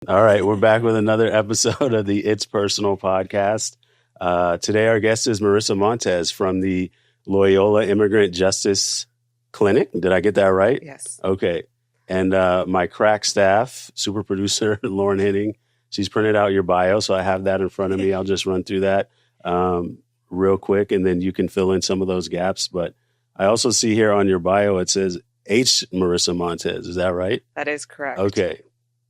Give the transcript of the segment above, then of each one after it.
All right, we're back with another episode of the It's Personal podcast. Today, our guest is Marissa Montes from the Loyola Immigrant Justice Clinic. Did I get that right? Yes. Okay. And my crack staff, super producer, Lauren Henning, she's printed out your bio, so I have that in front of me. I'll just run through that real quick, and then you can fill in some of those gaps. But I also see here on your bio, it says H. Marissa Montes. Is that right? That is correct. Okay.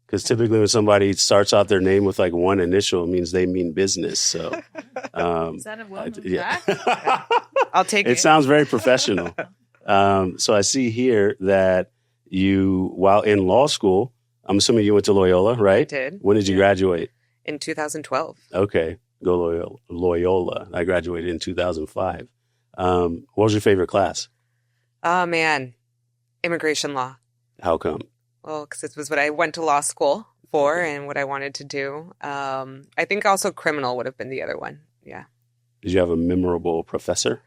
Because typically when somebody starts out their name with like one initial, it means they mean business. So, is that a well-known fact? I'll take it. It sounds very professional. So I see here that you, while in law school, I'm assuming you went to Loyola, right? I did. When did you graduate? In 2012. Okay. Go Loyola. I graduated in 2005. What was your favorite class? Oh, man. Immigration law. How come? Well, because it was what I went to law school for and what I wanted to do. I think also criminal would have been the other one. Yeah. Did you have a memorable professor?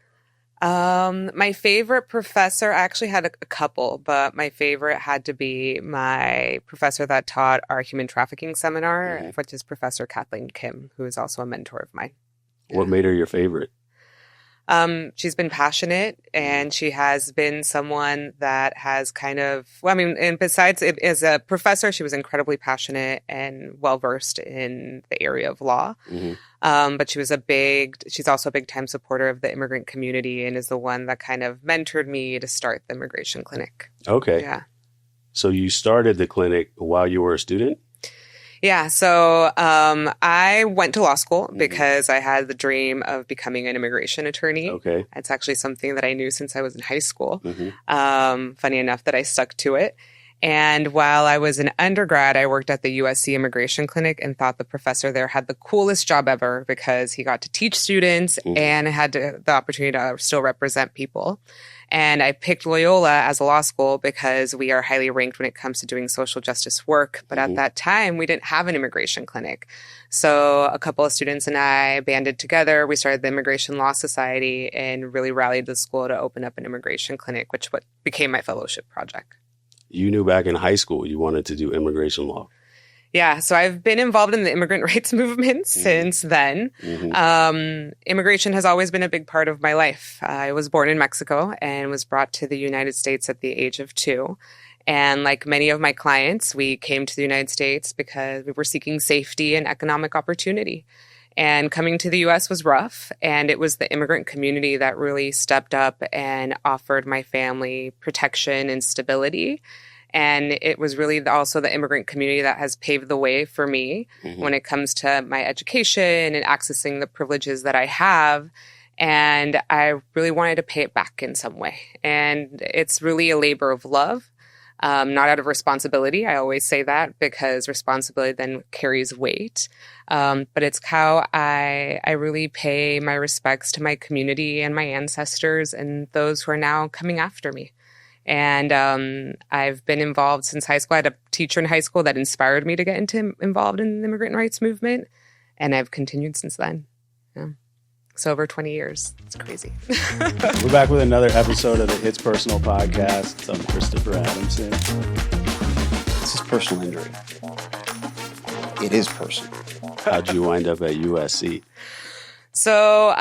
My favorite professor, I actually had a couple, but my favorite had to be my professor that taught our human trafficking seminar, which is Professor Kathleen Kim, who is also a mentor of mine. What made her your favorite? She's been passionate, and she has been someone that has kind of, well, I mean, and besides it, as a professor, she was incredibly passionate and well-versed in the area of law. Mm-hmm. But she's also a big time supporter of the immigrant community and is the one that kind of mentored me to start the immigration clinic. Okay. Yeah. So you started the clinic while you were a student? Yeah. So I went to law school because I had the dream of becoming an immigration attorney. Okay. It's actually something that I knew since I was in high school. Mm-hmm. Funny enough that I stuck to it. And while I was an undergrad, I worked at the USC Immigration Clinic and thought the professor there had the coolest job ever because he got to teach students and had the opportunity to still represent people. And I picked Loyola as a law school because we are highly ranked when it comes to doing social justice work. But at that time, we didn't have an immigration clinic. So a couple of students and I banded together. We started the Immigration Law Society and really rallied the school to open up an immigration clinic, which became my fellowship project. You knew back in high school you wanted to do immigration law. Yeah, so I've been involved in the immigrant rights movement since then. Immigration has always been a big part of my life. I was born in Mexico and was brought to the United States at the age of 2. And like many of my clients, we came to the United States because we were seeking safety and economic opportunity. And coming to the U.S. was rough, and it was the immigrant community that really stepped up and offered my family protection and stability. And it was really also the immigrant community that has paved the way for me when it comes to my education and accessing the privileges that I have. And I really wanted to pay it back in some way. And it's really a labor of love. Not out of responsibility. I always say that because responsibility then carries weight. But it's how I really pay my respects to my community and my ancestors and those who are now coming after me. And I've been involved since high school. I had a teacher in high school that inspired me to get involved in the immigrant rights movement. And I've continued since then. Yeah. So over 20 years. It's crazy. We're back with another episode of the It's Personal podcast. I'm Christopher Adamson. This is personal injury. It is personal. How'd you wind up at USC? So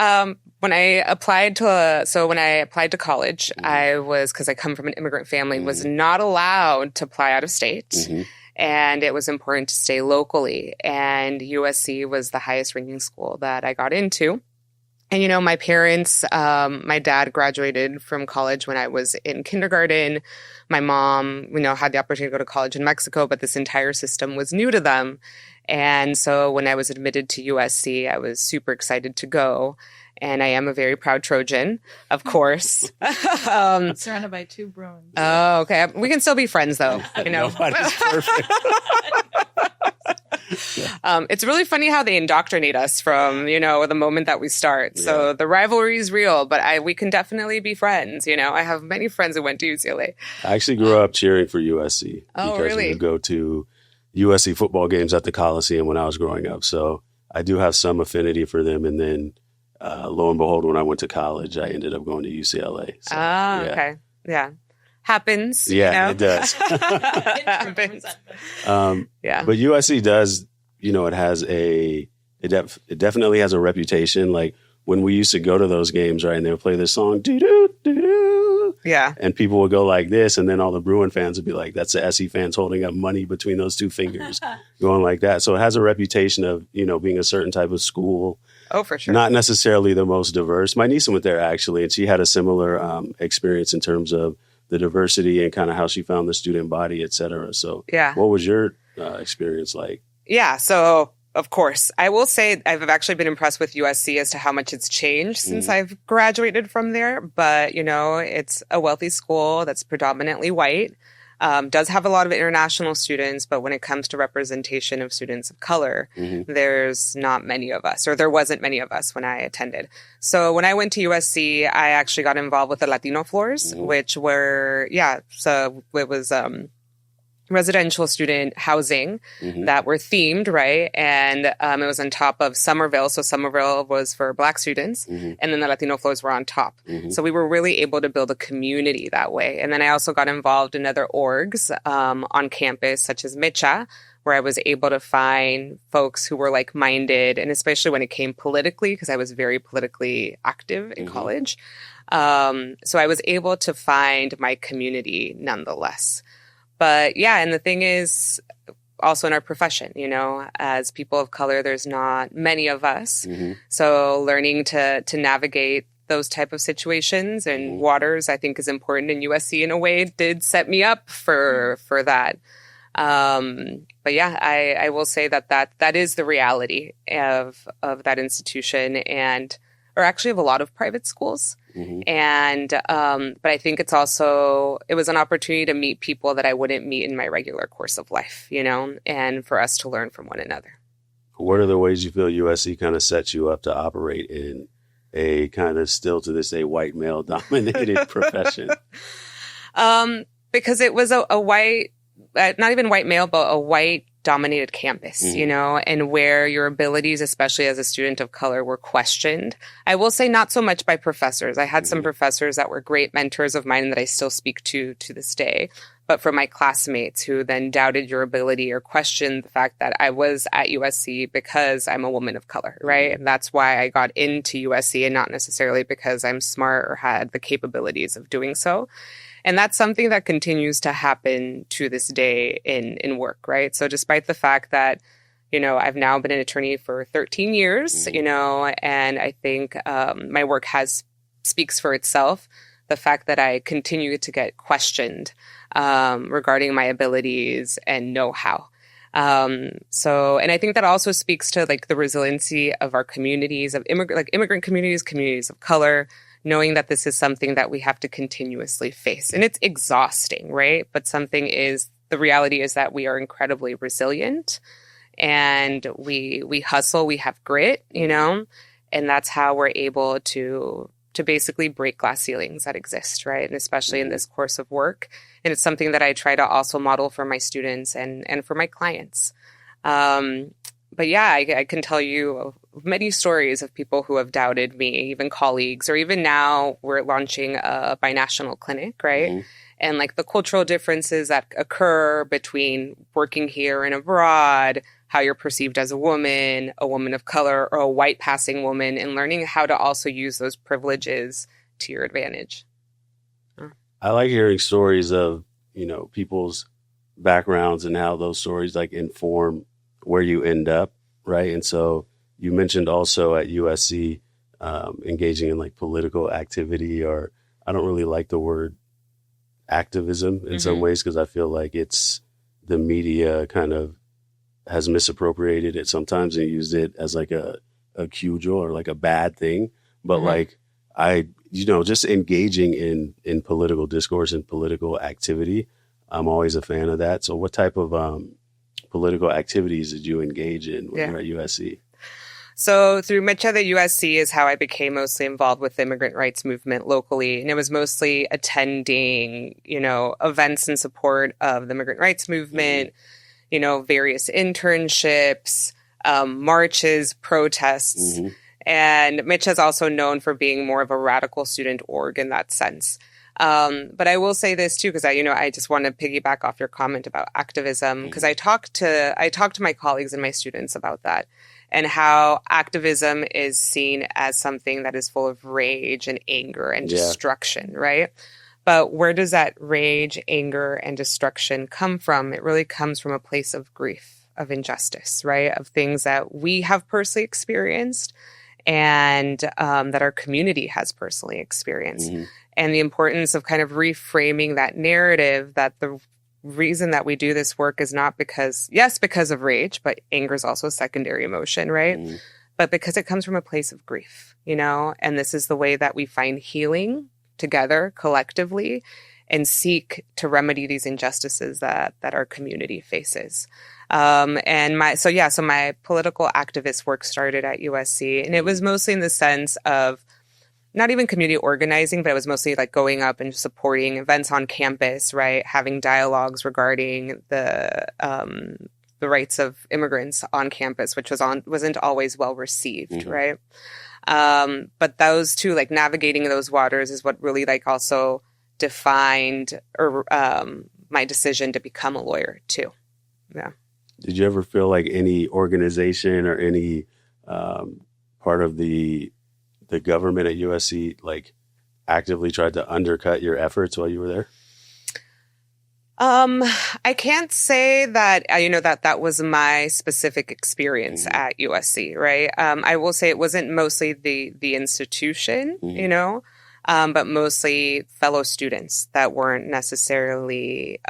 when I applied to college, I was, because I come from an immigrant family, was not allowed to apply out of state. And it was important to stay locally. And USC was the highest ranking school that I got into. And, you know, my parents, my dad graduated from college when I was in kindergarten. My mom, had the opportunity to go to college in Mexico, but this entire system was new to them. And so when I was admitted to USC, I was super excited to go. And I am a very proud Trojan, of course. Surrounded by 2 Bruins. Oh, okay. We can still be friends, though. Nobody's perfect. It's really funny how they indoctrinate us from, the moment that we start. So the rivalry is real, but we can definitely be friends. I have many friends who went to UCLA. I actually grew up cheering for USC. Oh, because really? we would go to USC football games at the Coliseum when I was growing up. So I do have some affinity for them. And then lo and behold, when I went to college, I ended up going to UCLA. So, okay. Yeah. happens. Yeah, it does. Yeah. But USC does, it has it definitely has a reputation. Like when we used to go to those games, right, and they would play this song, doo-doo, doo-doo, yeah, and people would go like this, and then all the Bruin fans would be like, that's the SC fans holding up money between those two fingers, going like that. So it has a reputation of, being a certain type of school. Oh, for sure. Not necessarily the most diverse. My niece went there, actually, and she had a similar experience in terms of the diversity and kind of how she found the student body, et cetera. So yeah. What was your experience like? Yeah, so of course, I will say I've actually been impressed with USC as to how much it's changed since I've graduated from there. But, it's a wealthy school that's predominantly white, does have a lot of international students. But when it comes to representation of students of color, there's not many of us, or there wasn't many of us when I attended. So when I went to USC, I actually got involved with the Latino floors, which were, so it was residential student housing that were themed, right? And it was on top of Somerville. So Somerville was for Black students, and then the Latino floors were on top. So we were really able to build a community that way. And then I also got involved in other orgs on campus, such as Micha, where I was able to find folks who were like-minded, and especially when it came politically, because I was very politically active in college. So I was able to find my community nonetheless. But yeah, and the thing is, also in our profession, as people of color, there's not many of us. So learning to navigate those type of situations and waters, I think, is important. And USC, in a way, did set me up for that. But yeah, I will say that is the reality of that institution, or actually of a lot of private schools. And, but I think it was an opportunity to meet people that I wouldn't meet in my regular course of life, and for us to learn from one another. What are the ways you feel USC kind of sets you up to operate in a kind of still to this day white male dominated profession? Because it was a white, not even white male, but a white dominated campus, and where your abilities, especially as a student of color, were questioned. I will say not so much by professors. I had some professors that were great mentors of mine and that I still speak to this day, but from my classmates who then doubted your ability or questioned the fact that I was at USC because I'm a woman of color, right? And that's why I got into USC, and not necessarily because I'm smart or had the capabilities of doing so. And that's something that continues to happen to this day in work, right? So despite the fact that, I've now been an attorney for 13 years, and I think my work speaks for itself. The fact that I continue to get questioned regarding my abilities and know-how. And I think that also speaks to like the resiliency of our communities, of immigrant communities, communities of color, knowing that this is something that we have to continuously face. And it's exhausting, right? But the reality is that we are incredibly resilient, and we hustle, we have grit, and that's how we're able to basically break glass ceilings that exist, right? And especially in this course of work. And it's something that I try to also model for my students and for my clients. But yeah, I can tell you many stories of people who have doubted me, even colleagues, or even now we're launching a binational clinic, right? And like the cultural differences that occur between working here and abroad, how you're perceived as a woman of color, or a white passing woman, and learning how to also use those privileges to your advantage. I like hearing stories of, people's backgrounds and how those stories like inform where you end up, right? And so you mentioned also at USC engaging in like political activity, or I don't really like the word activism in some ways, because I feel like it's the media kind of has misappropriated it sometimes and used it as like a cudgel or like a bad thing. But like just engaging in political discourse and political activity, I'm always a fan of that. So what type of political activities did you engage in when you were at USC? So through Micha, the USC is how I became mostly involved with the immigrant rights movement locally. And it was mostly attending, events in support of the immigrant rights movement, various internships, marches, protests. And Micha is also known for being more of a radical student org in that sense. But I will say this too, because I just want to piggyback off your comment about activism, because I talk to my colleagues and my students about that, and how activism is seen as something that is full of rage and anger and destruction, right? But where does that rage, anger, and destruction come from? It really comes from a place of grief, of injustice, right? Of things that we have personally experienced and that our community has personally experienced. And the importance of kind of reframing that narrative, that the reason that we do this work is not because of rage, but anger is also a secondary emotion, right? But because it comes from a place of grief, and this is the way that we find healing together collectively and seek to remedy these injustices that our community faces. So my political activist work started at USC, and it was mostly in the sense of not even community organizing, but it was mostly like going up and supporting events on campus, right? Having dialogues regarding the rights of immigrants on campus, which wasn't always well received, right? But those two, like navigating those waters, is what really like also defined my decision to become a lawyer too. Yeah. Did you ever feel like any organization or any part of the government at USC like actively tried to undercut your efforts while you were there? I can't say that, that was my specific experience at USC, right? I will say it wasn't mostly the institution, but mostly fellow students that weren't necessarily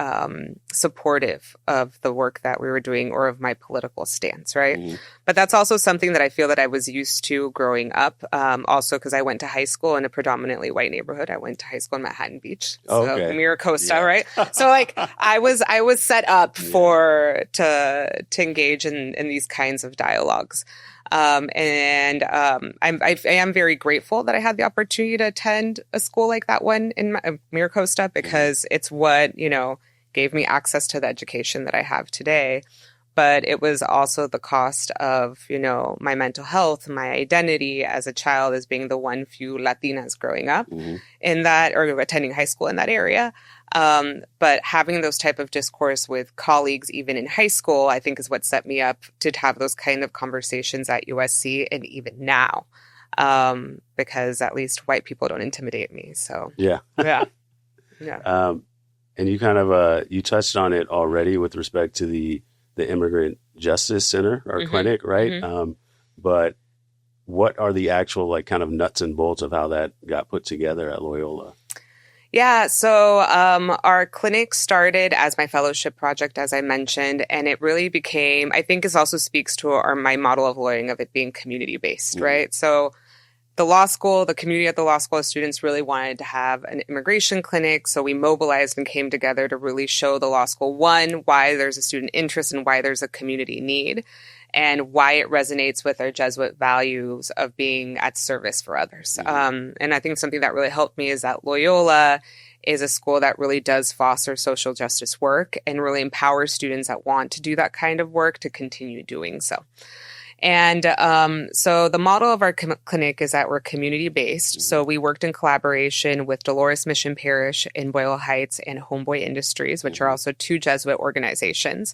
supportive of the work that we were doing or of my political stance, right? But that's also something that I feel that I was used to growing up, also because I went to high school in a predominantly white neighborhood. I went to high school in Manhattan Beach, so Miracosta, right? So like I was set up to engage in these kinds of dialogues. I am very grateful that I had the opportunity to attend a school like that one in Miracosta, because it's what, gave me access to the education that I have today. But it was also the cost of, my mental health, my identity as a child, as being the one few Latinas growing up in that, or attending high school in that area. But having those type of discourse with colleagues, even in high school, I think is what set me up to have those kind of conversations at USC and even now, because at least white people don't intimidate me. So yeah. And you kind of you touched on it already with respect to the Immigrant Justice Center or clinic, right? But what are the actual like kind of nuts and bolts of how that got put together at Loyola? Yeah, so our clinic started as my fellowship project, as I mentioned, and it really became, I think this also speaks to my model of lawyering, of it being community-based, right? So the law school, the community at the law school, students really wanted to have an immigration clinic, so we mobilized and came together to really show the law school, one, why there's a student interest and why there's a community need, and why it resonates with our Jesuit values of being at service for others. And I think something that really helped me is that Loyola is a school that really does foster social justice work and really empowers students that want to do that kind of work to continue doing so. And so the model of our clinic is that we're community-based. So we worked in collaboration with Dolores Mission Parish in Boyle Heights and Homeboy Industries, which are also two Jesuit organizations.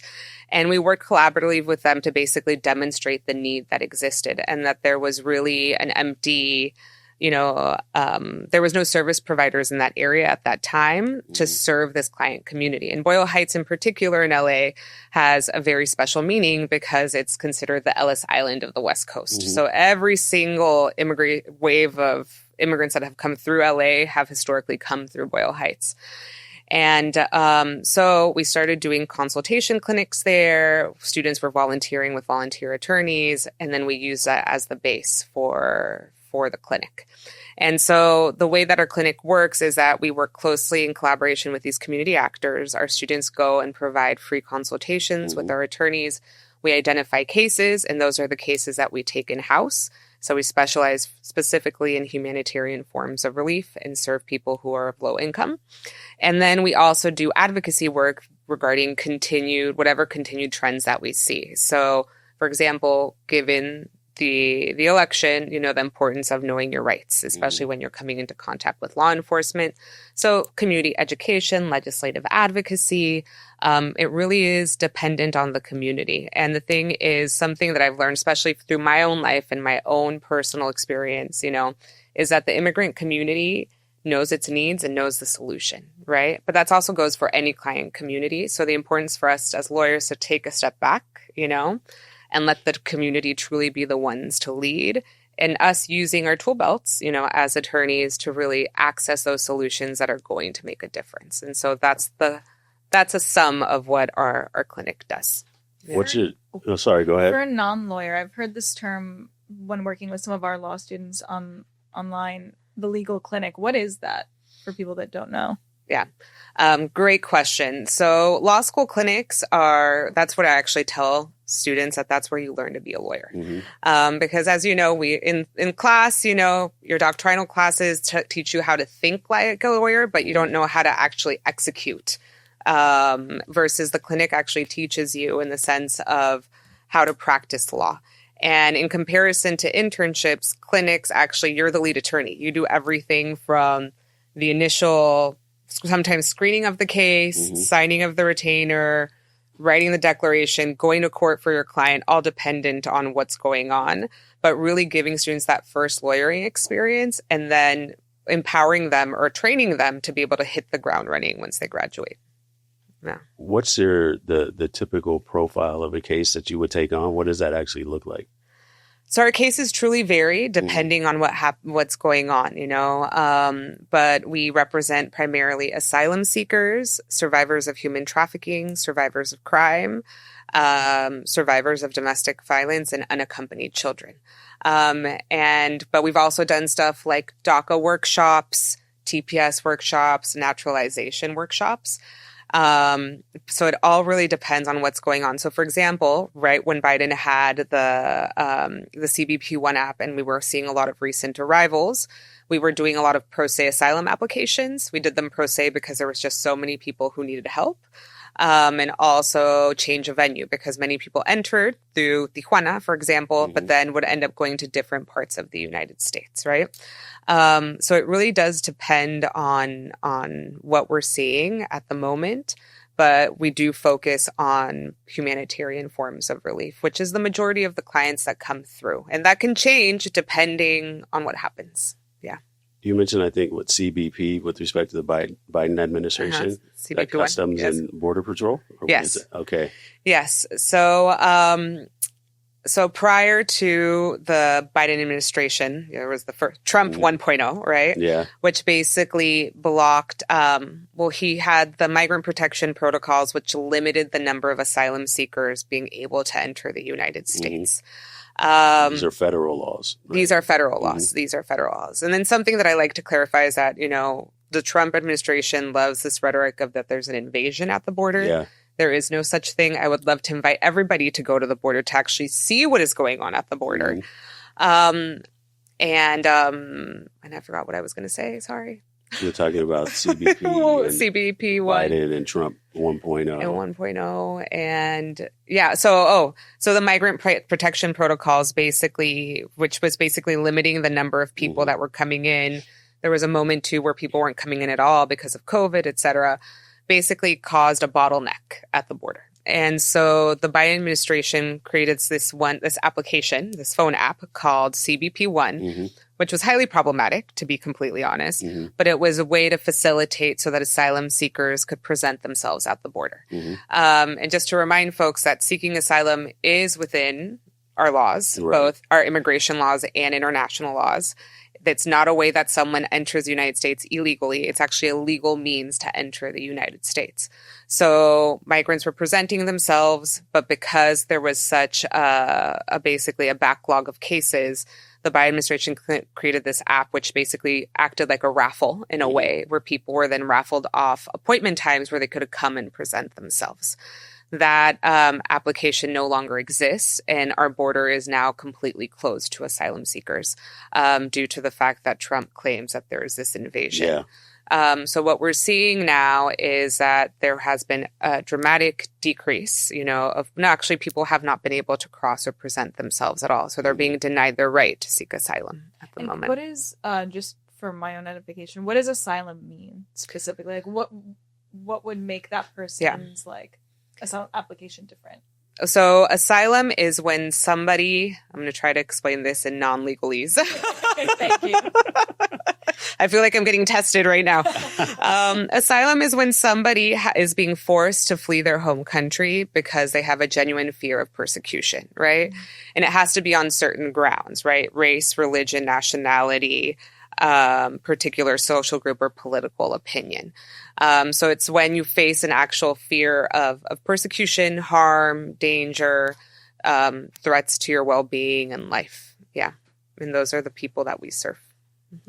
And we worked collaboratively with them to basically demonstrate the need that existed and that there was really an empty, there was no service providers in that area at that time to serve this client community. And Boyle Heights in particular in LA has a very special meaning because it's considered the Ellis Island of the West Coast. So every single wave of immigrants that have come through LA have historically come through Boyle Heights. And so we started doing consultation clinics there. Students were volunteering with volunteer attorneys, and then we used that as the base for the clinic. And so the way that our clinic works is that we work closely in collaboration with these community actors. Our students go and provide free consultations with our attorneys. We identify cases, and those are the cases that we take in-house. So we specialize specifically in humanitarian forms of relief and serve people who are of low income. And then we also do advocacy work regarding continued trends that we see. So, for example, given the election, the importance of knowing your rights, especially when you're coming into contact with law enforcement. So community education, legislative advocacy, it really is dependent on the community. And the thing is, something that I've learned, especially through my own life and my own personal experience, is that the immigrant community knows its needs and knows the solution, right? But that also goes for any client community. So the importance for us as lawyers to take a step back, and let the community truly be the ones to lead, and us using our tool belts, as attorneys to really access those solutions that are going to make a difference. And so that's a sum of what our clinic does. Sorry, go ahead. For a non-lawyer, I've heard this term when working with some of our law students online, the legal clinic. What is that for people that don't know? Yeah. Great question. So law school clinics that's what I actually tell students, that's where you learn to be a lawyer. Because as you know, we in class, your doctrinal classes teach you how to think like a lawyer, but you don't know how to actually execute. Versus the clinic actually teaches you in the sense of how to practice law. And in comparison to internships, clinics, actually, you're the lead attorney. You do everything from the initial, sometimes screening of the case, signing of the retainer, writing the declaration, going to court for your client, all dependent on what's going on, but really giving students that first lawyering experience and then empowering them or training them to be able to hit the ground running once they graduate. Yeah. What's the typical profile of a case that you would take on? What does that actually look like? So our cases truly vary depending on what's going on, but we represent primarily asylum seekers, survivors of human trafficking, survivors of crime, survivors of domestic violence, and unaccompanied children. But we've also done stuff like DACA workshops, TPS workshops, naturalization workshops. So it all really depends on what's going on. So for example, right when Biden had the CBP-1 app and we were seeing a lot of recent arrivals, we were doing a lot of pro se asylum applications. We did them pro se because there was just so many people who needed help. And also change of venue because many people entered through Tijuana, for example, but then would end up going to different parts of the United States, right? So it really does depend on what we're seeing at the moment, but we do focus on humanitarian forms of relief, which is the majority of the clients that come through. And that can change depending on what happens. Yeah. You mentioned, I think, what CBP with respect to the Biden administration, CBP Customs and Border Patrol? Yes. Okay. Yes. So prior to the Biden administration, there was the first Trump 1.0, right? Yeah. Which basically blocked, he had the migrant protection protocols, which limited the number of asylum seekers being able to enter the United States. These are federal laws. Right? These are federal laws. These are federal laws. And then something that I like to clarify is that, the Trump administration loves this rhetoric of that there's an invasion at the border. Yeah. There is no such thing. I would love to invite everybody to go to the border to actually see what is going on at the border. And I forgot what I was going to say. Sorry. You're talking about CBP, CBP Biden and Trump 1.0. And 1.0. And yeah, so the migrant protection protocols which was basically limiting the number of people that were coming in. There was a moment too where people weren't coming in at all because of COVID, et cetera, basically caused a bottleneck at the border. And so the Biden administration created this application, this phone app called CBP-1, which was highly problematic, to be completely honest. But it was a way to facilitate so that asylum seekers could present themselves at the border. And just to remind folks that seeking asylum is within our laws, both our immigration laws and international laws. It's not a way that someone enters the United States illegally. It's actually a legal means to enter the United States. So migrants were presenting themselves, but because there was such basically a backlog of cases, the Biden administration created this app, which basically acted like a raffle in a way, where people were then raffled off appointment times where they could come and present themselves. That application no longer exists, and our border is now completely closed to asylum seekers due to the fact that Trump claims that there is this invasion. So what we're seeing now is that there has been a dramatic decrease, of actually people have not been able to cross or present themselves at all. So they're being denied their right to seek asylum at the moment. What is, just for my own edification, what does asylum mean specifically? Like what would make that person's asylum application different? So asylum is when somebody, I'm going to try to explain this in non-legalese. Thank you. I feel like I'm getting tested right now. Asylum is when somebody is being forced to flee their home country because they have a genuine fear of persecution, right? Mm-hmm. And it has to be on certain grounds, right? Race, religion, nationality, particular social group or political opinion. So it's when you face an actual fear of persecution, harm, danger, threats to your well-being and life. Yeah. And those are the people that we serve.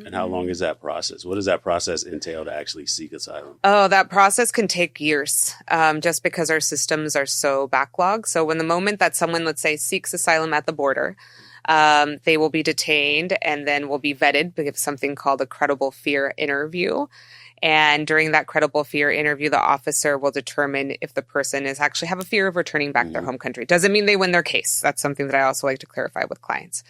And how long is that process? What does that process entail to actually seek asylum? Oh, that process can take years, just because our systems are so backlogged. So when the moment that someone, let's say, seeks asylum at the border, they will be detained and then will be vetted. We have something called a credible fear interview. And during that credible fear interview, the officer will determine if the person is actually have a fear of returning back to their home country. Doesn't mean they win their case. That's something that I also like to clarify with clients.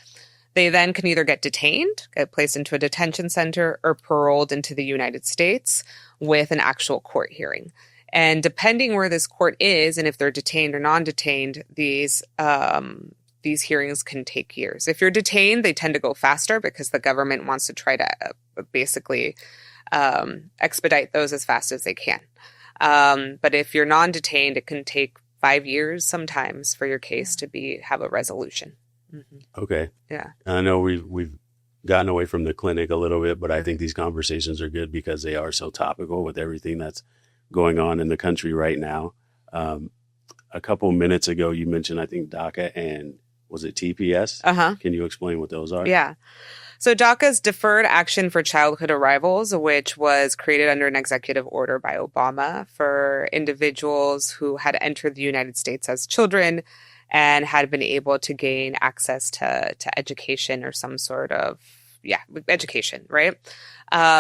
They then can either get detained, get placed into a detention center, or paroled into the United States with an actual court hearing. And depending where this court is and if they're detained or non-detained, these hearings can take years. If you're detained, they tend to go faster because the government wants to try to basically expedite those as fast as they can. But if you're non-detained, it can take 5 years sometimes for your case to have a resolution. Mm-hmm. Okay. Yeah. I know we've gotten away from the clinic a little bit, but I think these conversations are good because they are so topical with everything that's going on in the country right now. A couple minutes ago, you mentioned, I think, DACA and was it TPS? Uh-huh. Can you explain what those are? Yeah. So DACA's Deferred Action for Childhood Arrivals, which was created under an executive order by Obama for individuals who had entered the United States as children and had been able to gain access to education or some sort of, education, right?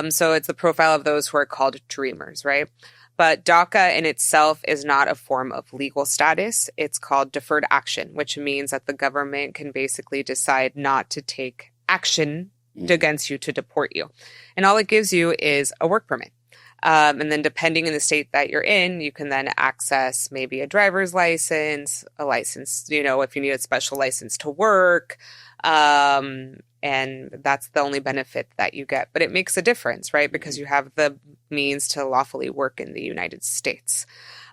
So it's the profile of those who are called dreamers, right? But DACA in itself is not a form of legal status. It's called deferred action, which means that the government can basically decide not to take action against you to deport you. And all it gives you is a work permit. And then depending on the state that you're in, you can then access maybe a driver's license, a license, if you need a special license to work. And that's the only benefit that you get. But it makes a difference, right? Because you have the means to lawfully work in the United States.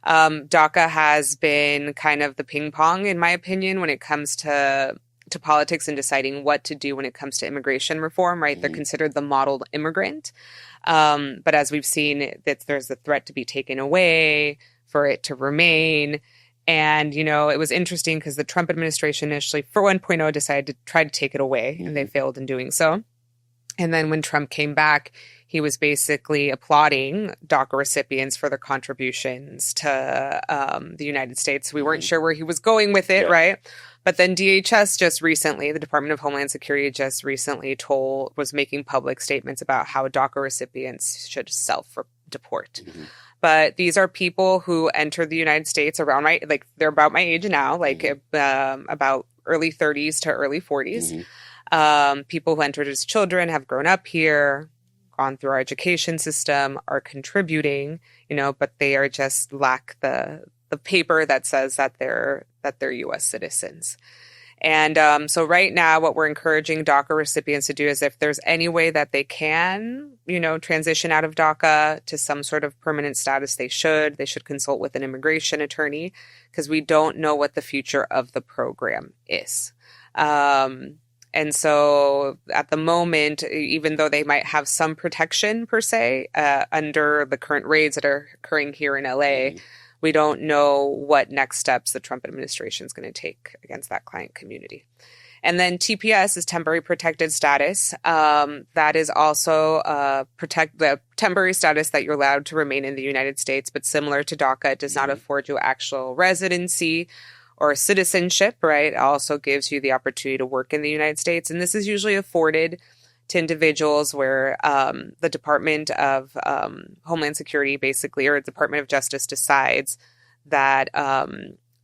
DACA has been kind of the ping pong, in my opinion, when it comes to politics and deciding what to do when it comes to immigration reform, right? They're considered the model immigrant. But as we've seen, there's a threat to be taken away, for it to remain. And, it was interesting because the Trump administration initially, for 1.0, decided to try to take it away, and they failed in doing so. And then when Trump came back, he was basically applauding DACA recipients for their contributions to the United States. We weren't sure where he was going with it, right? But then DHS just recently, the Department of Homeland Security just recently was making public statements about how DACA recipients should self-deport. But these are people who entered the United States around they're about my age now, about early 30s to early 40s. People who entered as children have grown up here, gone through our education system, are contributing, but they are just lack the paper that says that they're U.S. citizens. And so right now, what we're encouraging DACA recipients to do is if there's any way that they can, transition out of DACA to some sort of permanent status, they should consult with an immigration attorney because we don't know what the future of the program is. And so at the moment, even though they might have some protection per se, under the current raids that are occurring here in LA, we don't know what next steps the Trump administration is going to take against that client community. And then TPS is temporary protected status. That is also the temporary status that you're allowed to remain in the United States, but similar to DACA, it does not afford you actual residency or citizenship, right? It also gives you the opportunity to work in the United States. And this is usually afforded to individuals where the Department of Homeland Security, basically, or Department of Justice, decides that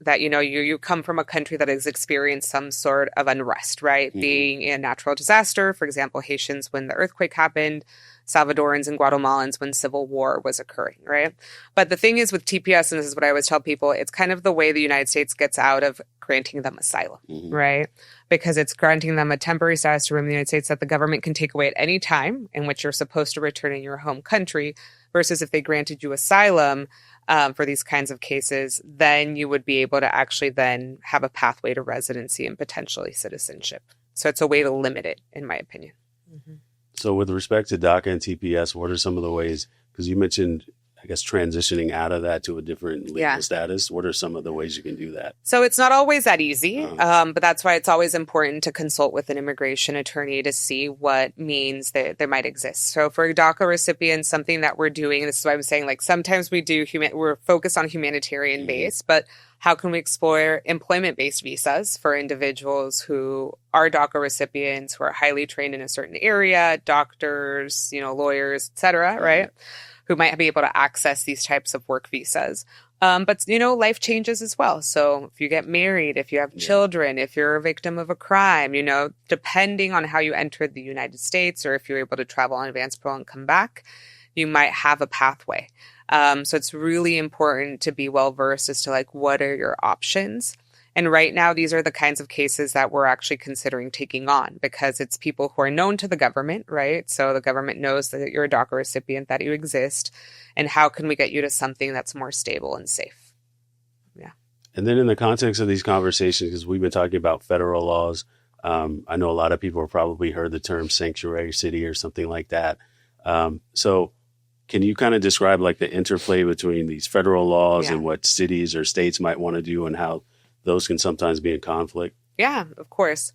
that you come from a country that has experienced some sort of unrest, right? Being a natural disaster, for example, Haitians when the earthquake happened, Salvadorans and Guatemalans when civil war was occurring, right? But the thing is with TPS, and this is what I always tell people, it's kind of the way the United States gets out of granting them asylum, right? Because it's granting them a temporary status to remain in the United States that the government can take away at any time in which you're supposed to return in your home country, versus if they granted you asylum for these kinds of cases, then you would be able to actually then have a pathway to residency and potentially citizenship. So it's a way to limit it, in my opinion. So with respect to DACA and TPS, what are some of the ways, because you mentioned, I guess, transitioning out of that to a different legal status. What are some of the ways you can do that? So it's not always that easy, but that's why it's always important to consult with an immigration attorney to see what means that there might exist. So for DACA recipients, something that we're doing, this is why I'm saying, like, sometimes we're focused on humanitarian base, but how can we explore employment-based visas for individuals who are DACA recipients, who are highly trained in a certain area, doctors, lawyers, et cetera, right? Who might be able to access these types of work visas. But life changes as well. So if you get married, if you have children, if you're a victim of a crime, depending on how you entered the United States, or if you're able to travel on advance parole and come back, you might have a pathway. So it's really important to be well-versed as to, like, what are your options? And right now, these are the kinds of cases that we're actually considering taking on, because it's people who are known to the government, right? So the government knows that you're a DACA recipient, that you exist, and how can we get you to something that's more stable and safe? Yeah. And then in the context of these conversations, because we've been talking about federal laws, I know a lot of people have probably heard the term sanctuary city or something like that. So can you kind of describe, like, the interplay between these federal laws and what cities or states might want to do, and how those can sometimes be in conflict? Yeah, of course.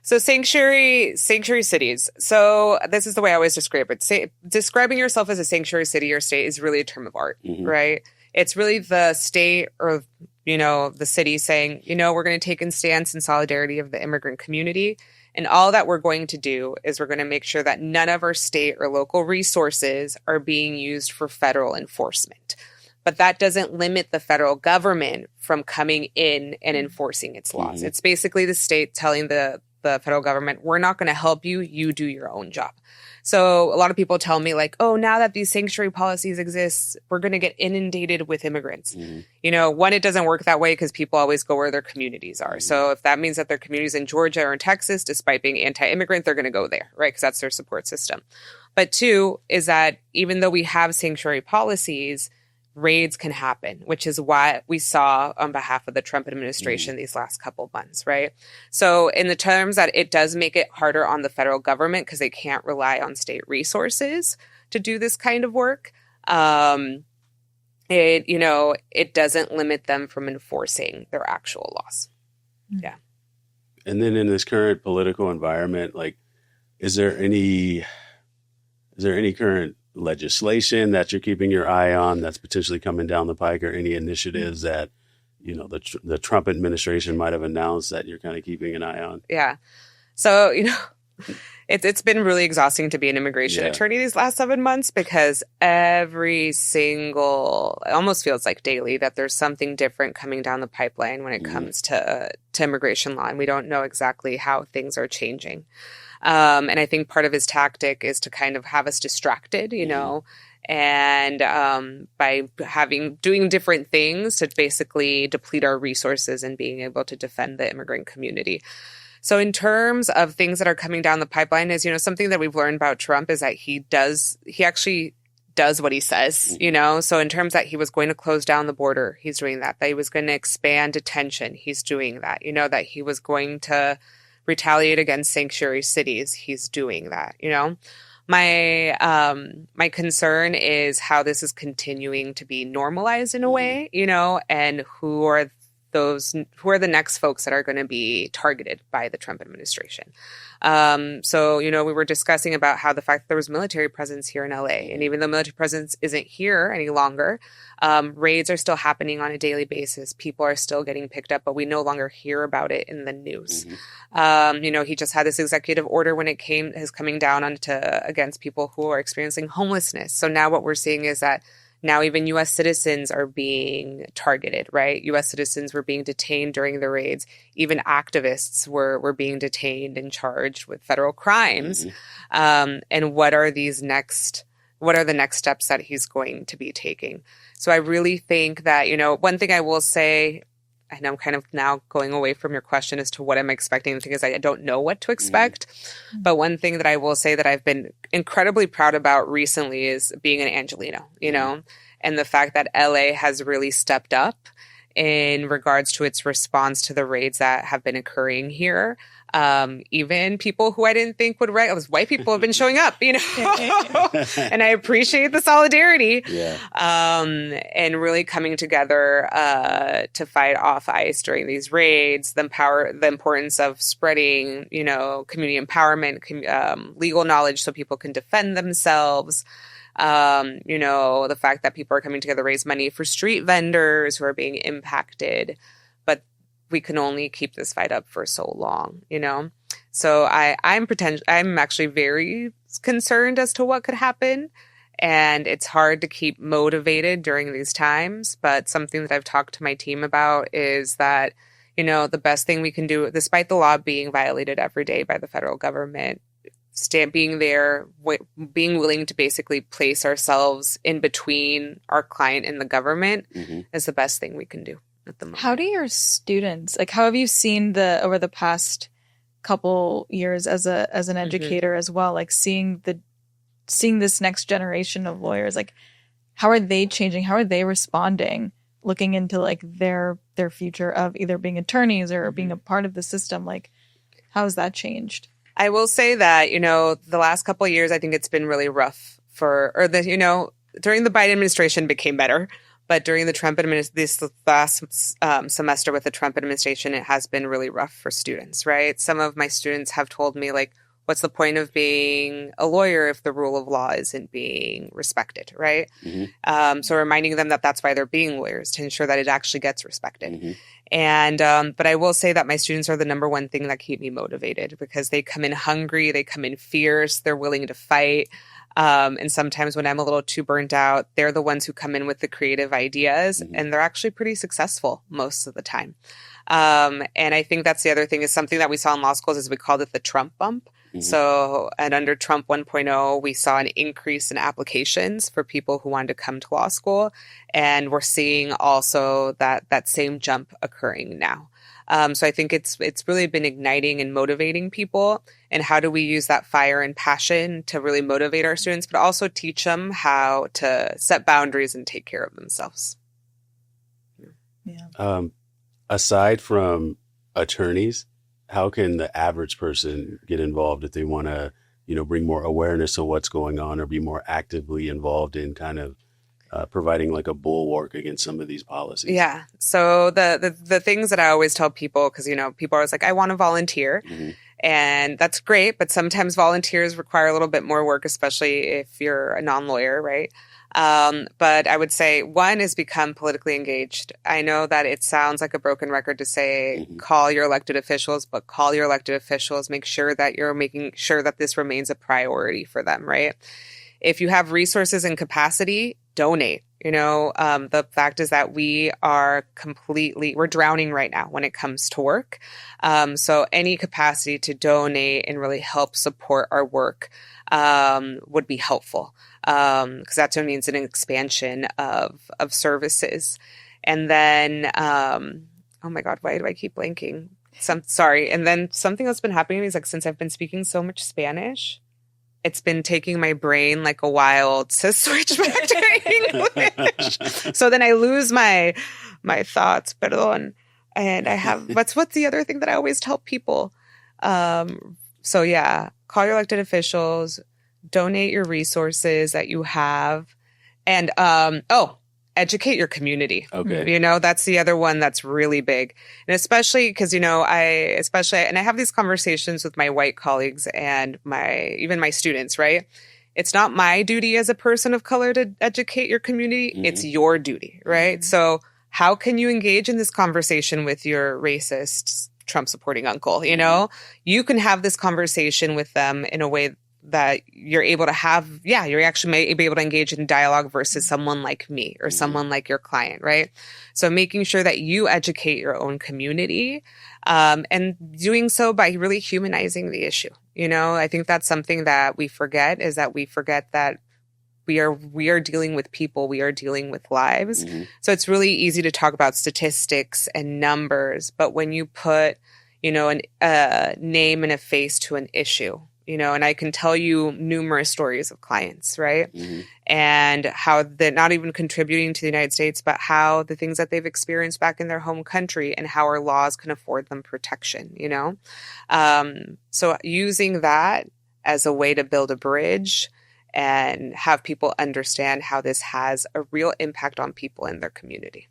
So sanctuary cities. So this is the way I always describe it. Describing yourself as a sanctuary city or state is really a term of art, right? It's really the state or, the city saying, we're going to take in stance in solidarity of the immigrant community. And all that we're going to do is we're going to make sure that none of our state or local resources are being used for federal enforcement. But that doesn't limit the federal government from coming in and enforcing its laws. It's basically the state telling the federal government, we're not going to help you. You do your own job. So a lot of people tell me, like, oh, now that these sanctuary policies exist, we're going to get inundated with immigrants. One, it doesn't work that way because people always go where their communities are. So if that means that their communities in Georgia or in Texas, despite being anti-immigrant, they're going to go there, right? Because that's their support system. But two is that even though we have sanctuary policies, raids can happen, which is what we saw on behalf of the Trump administration these last couple of months, right? So in the terms that it does make it harder on the federal government because they can't rely on state resources to do this kind of work, it doesn't limit them from enforcing their actual laws. Yeah. And then in this current political environment, like, is there any current legislation that you're keeping your eye on that's potentially coming down the pike, or any initiatives that, the Trump administration might have announced that you're kind of keeping an eye on? Yeah. So, it's been really exhausting to be an immigration attorney these last 7 months, because it almost feels like daily that there's something different coming down the pipeline when it comes to immigration law. And we don't know exactly how things are changing. And I think part of his tactic is to kind of have us distracted, and by doing different things to basically deplete our resources and being able to defend the immigrant community. So in terms of things that are coming down the pipeline is, something that we've learned about Trump is that he actually does what he says, So in terms that he was going to close down the border, he's doing that. That he was going to expand detention, he's doing that. That he was going to retaliate against sanctuary cities, he's doing that, My concern is how this is continuing to be normalized in a way, and who are the next folks that are going to be targeted by the Trump administration. So, we were discussing about how the fact that there was military presence here in LA, and even though military presence isn't here any longer, raids are still happening on a daily basis. People are still getting picked up, but we no longer hear about it in the news. He just had this executive order when is coming down against people who are experiencing homelessness. So now what we're seeing is that now even U.S. citizens are being targeted, right? U.S. citizens were being detained during the raids. Even activists were being detained and charged with federal crimes. And what are the next steps that he's going to be taking? So I really think that, one thing I will say, and I'm kind of now going away from your question as to what I'm expecting, because I don't know what to expect. But one thing that I will say that I've been incredibly proud about recently is being an Angelino, and the fact that LA has really stepped up in regards to its response to the raids that have been occurring here. Even people who I didn't think would white people have been showing up, and I appreciate the solidarity, and really coming together to fight off ICE during these raids. The importance of spreading, community empowerment, legal knowledge so people can defend themselves. The fact that people are coming together to raise money for street vendors who are being impacted. We can only keep this fight up for so long, So I'm actually very concerned as to what could happen, and it's hard to keep motivated during these times. But something that I've talked to my team about is that, the best thing we can do, despite the law being violated every day by the federal government, being there, being willing to basically place ourselves in between our client and the government is the best thing we can do. How do your students, how have you seen over the past couple years as an educator as well, seeing this next generation of lawyers, how are they changing? How are they responding, looking into their future of either being attorneys or being a part of the system? How has that changed? I will say that, the last couple of years, I think it's been really rough during the Biden administration became better. But during the Trump administration, this last semester with the Trump administration, it has been really rough for students, right? Some of my students have told me, what's the point of being a lawyer if the rule of law isn't being respected, right? So reminding them that that's why they're being lawyers, to ensure that it actually gets respected. And but I will say that my students are the number one thing that keep me motivated, because they come in hungry, they come in fierce, they're willing to fight. And sometimes when I'm a little too burnt out, they're the ones who come in with the creative ideas, and they're actually pretty successful most of the time. And I think that's the other thing, is something that we saw in law schools is we called it the Trump bump. So, and under Trump 1.0, we saw an increase in applications for people who wanted to come to law school. And we're seeing also that same jump occurring now. So I think it's really been igniting and motivating people. And how do we use that fire and passion to really motivate our students, but also teach them how to set boundaries and take care of themselves? Aside from attorneys, how can the average person get involved if they want to, bring more awareness of what's going on, or be more actively involved in kind of providing a bulwark against some of these policies? Yeah. So the things that I always tell people, because, people are always I want to volunteer. And that's great. But sometimes volunteers require a little bit more work, especially if you're a non-lawyer, right? But I would say one is become politically engaged. I know that it sounds like a broken record to say call your elected officials, but call your elected officials. Make sure that you're making sure that this remains a priority for them, right? If you have resources and capacity, donate. The fact is that we're drowning right now when it comes to work. So any capacity to donate and really help support our work would be helpful, because that's what means an expansion of services. And then, oh my God, why do I keep blanking? Sorry. And then something that's been happening is since I've been speaking so much Spanish, it's been taking my brain a while to switch back to English. So then I lose my thoughts, perdón. And I have, what's the other thing that I always tell people? So yeah, call your elected officials, donate your resources that you have. And, educate your community. Okay. You know, that's the other one that's really big. And especially because, you know, I have these conversations with my white colleagues and even my students, right? It's not my duty as a person of color to educate your community. Mm-hmm. It's your duty, right? Mm-hmm. So how can you engage in this conversation with your racist Trump supporting uncle? You know, you can have this conversation with them in a way that you're able to have, you're actually may be able to engage in dialogue versus someone like me or someone like your client, right? So making sure that you educate your own community, and doing so by really humanizing the issue. You know, I think that's something that we forget, is that we forget that we are dealing with people, we are dealing with lives. Mm-hmm. So it's really easy to talk about statistics and numbers, but when you put, you know, a name and a face to an issue, you know, and I can tell you numerous stories of clients, right? Mm-hmm. And how they're not even contributing to the United States, but how the things that they've experienced back in their home country and how our laws can afford them protection, you know? So using that as a way to build a bridge and have people understand how this has a real impact on people in their community.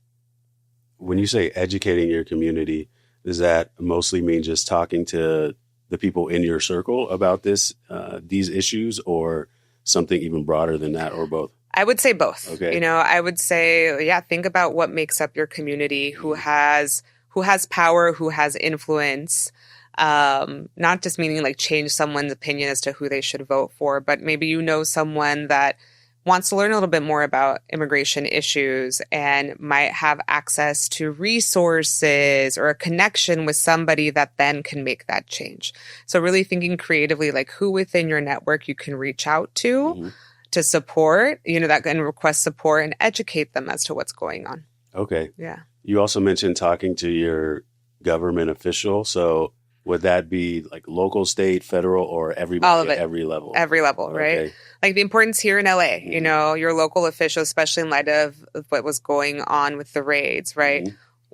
When you say educating your community, does that mostly mean just talking to the people in your circle about these issues, or something even broader than that, or both? I would say both. Okay. You know, I would say, think about what makes up your community, who has power, who has influence, not just meaning like change someone's opinion as to who they should vote for, but maybe you know someone that wants to learn a little bit more about immigration issues and might have access to resources or a connection with somebody that then can make that change. So really thinking creatively, like who within your network you can reach out to support, you know, that can request support and educate them as to what's going on. Okay. Yeah. You also mentioned talking to your government official. So would that be like local, state, federal, or everybody All of it. at every level? Every level, right? Okay. Like the importance here in LA, you know, your local official, especially in light of what was going on with the raids, right?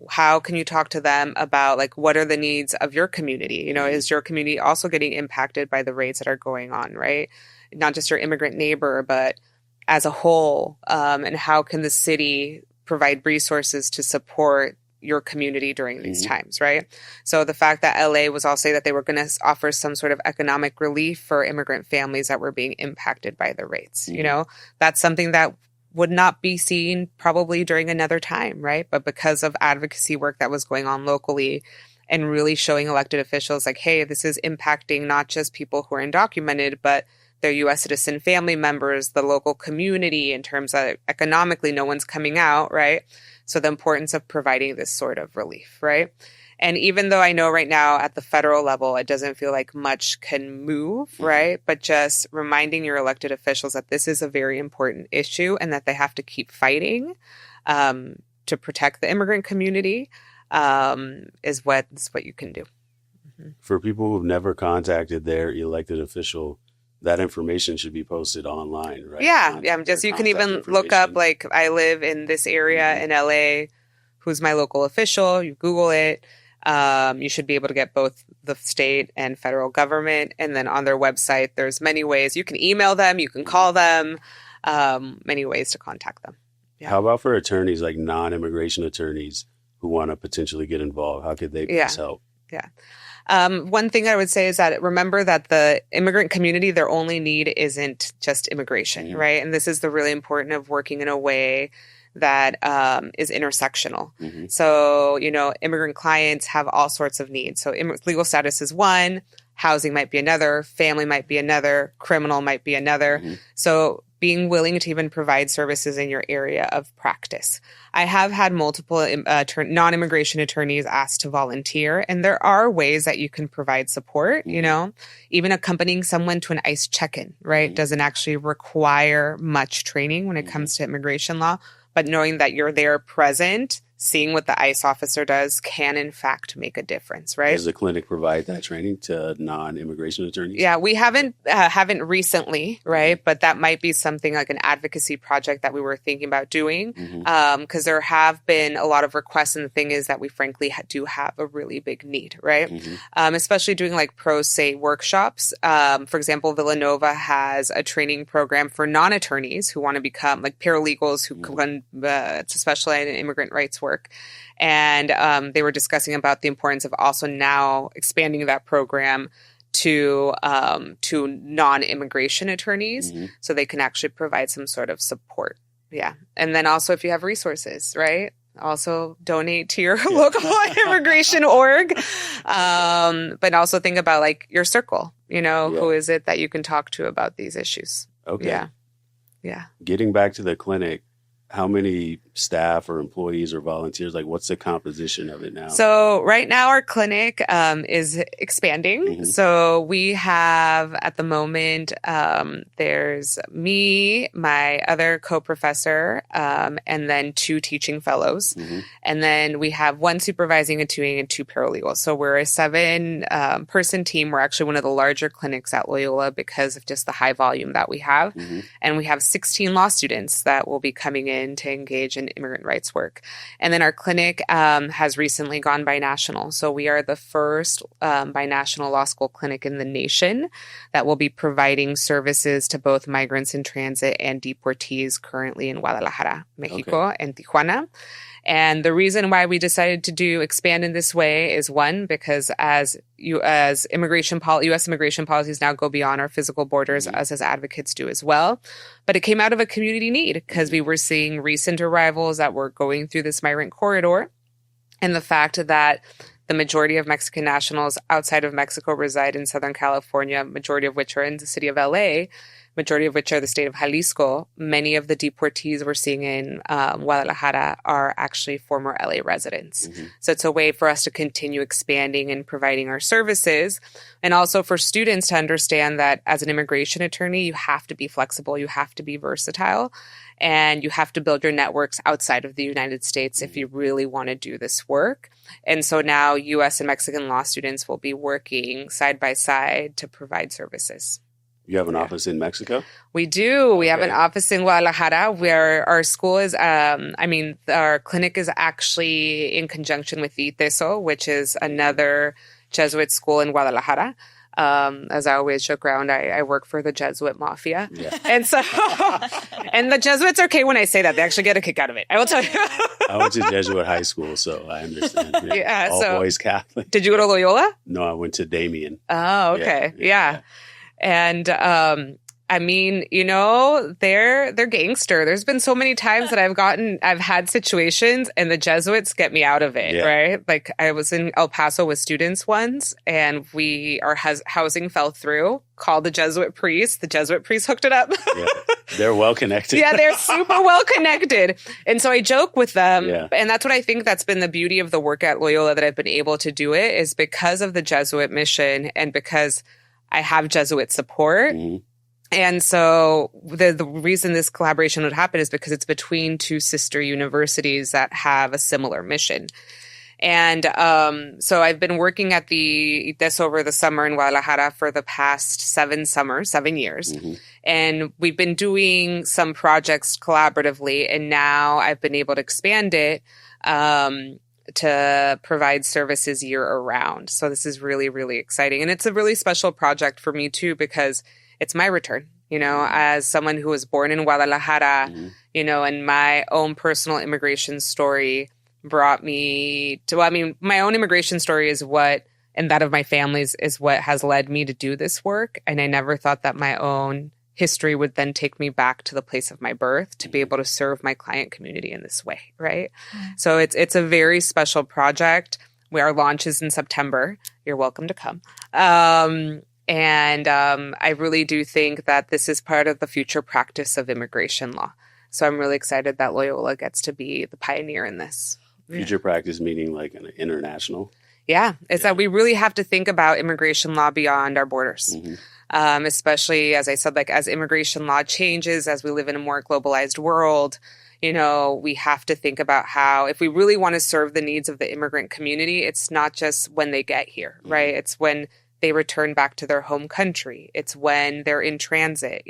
How can you talk to them about like what are the needs of your community? You know, is your community also getting impacted by the raids that are going on, right? Not just your immigrant neighbor, but as a whole. And how can the city provide resources to support your community during these times, right? So the fact that LA was all say that they were going to offer some sort of economic relief for immigrant families that were being impacted by the raids, you know, that's something that would not be seen probably during another time, right? But because of advocacy work that was going on locally and really showing elected officials like, hey, this is impacting not just people who are undocumented, but their U.S. citizen family members, the local community, in terms of economically, no one's coming out, right? So the importance of providing this sort of relief, right? And even though I know right now at the federal level, it doesn't feel like much can move, right? But just reminding your elected officials that this is a very important issue and that they have to keep fighting to protect the immigrant community is what you can do. For people who've never contacted their elected official, that information should be posted online, right? Yeah. Just you can even look up, like, I live in this area in LA. Who's my local official? You Google it. You should be able to get both the state and federal government. And then on their website, there's many ways. You can email them. You can call them. Many ways to contact them. Yeah. How about for attorneys, like non-immigration attorneys who want to potentially get involved? How could they help? Yeah. One thing I would say is that remember that the immigrant community, their only need isn't just immigration, right? And this is the really important of working in a way that is intersectional. So, you know, immigrant clients have all sorts of needs. So legal status is one, housing might be another, family might be another, criminal might be another. So being willing to even provide services in your area of practice. I have had multiple non-immigration attorneys asked to volunteer, and there are ways that you can provide support, you know, even accompanying someone to an ICE check-in, right? Doesn't actually require much training when it comes to immigration law, but knowing that you're there present seeing what the ICE officer does can in fact make a difference, right? Does the clinic provide that training to non-immigration attorneys? Yeah, we haven't recently, right? But that might be something like an advocacy project that we were thinking about doing, because there have been a lot of requests, and the thing is that we frankly do have a really big need, right? Especially doing like pro se workshops. For example, Villanova has a training program for non-attorneys who want to become like paralegals who can to specialize in immigrant rights work. And they were discussing about the importance of also now expanding that program to non-immigration attorneys, so they can actually provide some sort of support. Yeah. And then also if you have resources, right? Also donate to your local immigration org. But also think about like your circle, who is it that you can talk to about these issues? Okay. Yeah. Getting back to the clinic, how many staff or employees or volunteers, like what's the composition of it now? So right now our clinic is expanding. So we have at the moment, there's me, my other co-professor, and then 2 teaching fellows. And then we have 1 supervising and 2 paralegals. So we're a 7 person team. We're actually one of the larger clinics at Loyola because of just the high volume that we have. And we have 16 law students that will be coming in to engage in immigrant rights work. And then our clinic has recently gone binational. So we are the first binational law school clinic in the nation that will be providing services to both migrants in transit and deportees currently in Guadalajara, Mexico, and Tijuana. And the reason why we decided to expand in this way is one, because as U.S. immigration policies now go beyond our physical borders, us as advocates do as well. But it came out of a community need because we were seeing recent arrivals that were going through this migrant corridor, and the fact that the majority of Mexican nationals outside of Mexico reside in Southern California, majority of which are in the city of LA, majority of which are the state of Jalisco. Many of the deportees we're seeing in Guadalajara are actually former LA residents. So it's a way for us to continue expanding and providing our services. And also for students to understand that as an immigration attorney, you have to be flexible, you have to be versatile, and you have to build your networks outside of the United States if you really want to do this work. And so now U.S. and Mexican law students will be working side by side to provide services. You have an office in Mexico? We do. We have an office in Guadalajara where our school is, our clinic is actually in conjunction with ITESO, which is another Jesuit school in Guadalajara. As I always joke around, I work for the Jesuit mafia. And so, and the Jesuits are okay when I say that. They actually get a kick out of it. I will tell you. I went to Jesuit high school, so I understand. All boys Catholic. Did you go to Loyola? No, I went to Damien. Oh, okay. Yeah. And they're gangster. There's been so many times that I've had situations and the Jesuits get me out of it, right? Like I was in El Paso with students once and our housing fell through, called the Jesuit priest. The Jesuit priest hooked it up. They're well connected. They're super well connected. And so I joke with them. And that's what I think that's been the beauty of the work at Loyola, that I've been able to do it, is because of the Jesuit mission and because I have Jesuit support. And so the reason this collaboration would happen is because it's between 2 sister universities that have a similar mission. And so I've been working at this over the summer in Guadalajara for the past 7 years. And we've been doing some projects collaboratively, and now I've been able to expand it to provide services year-round. So this is really, really exciting. And it's a really special project for me, too, because it's my return, as someone who was born in Guadalajara, and my own personal immigration story brought me to, my own immigration story is and that of my family's is what has led me to do this work. And I never thought that my own history would then take me back to the place of my birth to be able to serve my client community in this way, right? So it's a very special project. Our launch is in September. You're welcome to come. I really do think that this is part of the future practice of immigration law. So I'm really excited that Loyola gets to be the pioneer in this. Future practice meaning like an international? It's that we really have to think about immigration law beyond our borders. Especially, as I said, like as immigration law changes, as we live in a more globalized world, we have to think about how, if we really want to serve the needs of the immigrant community, it's not just when they get here, right? It's when they return back to their home country. It's when they're in transit,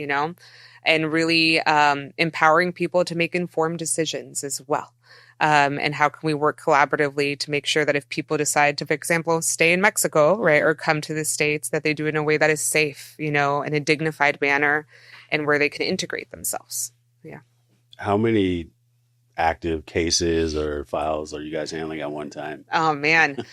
and really empowering people to make informed decisions as well. And how can we work collaboratively to make sure that if people decide to, for example, stay in Mexico, right, or come to the States, that they do it in a way that is safe, in a dignified manner, and where they can integrate themselves. Yeah. How many active cases or files are you guys handling at one time? Oh, man.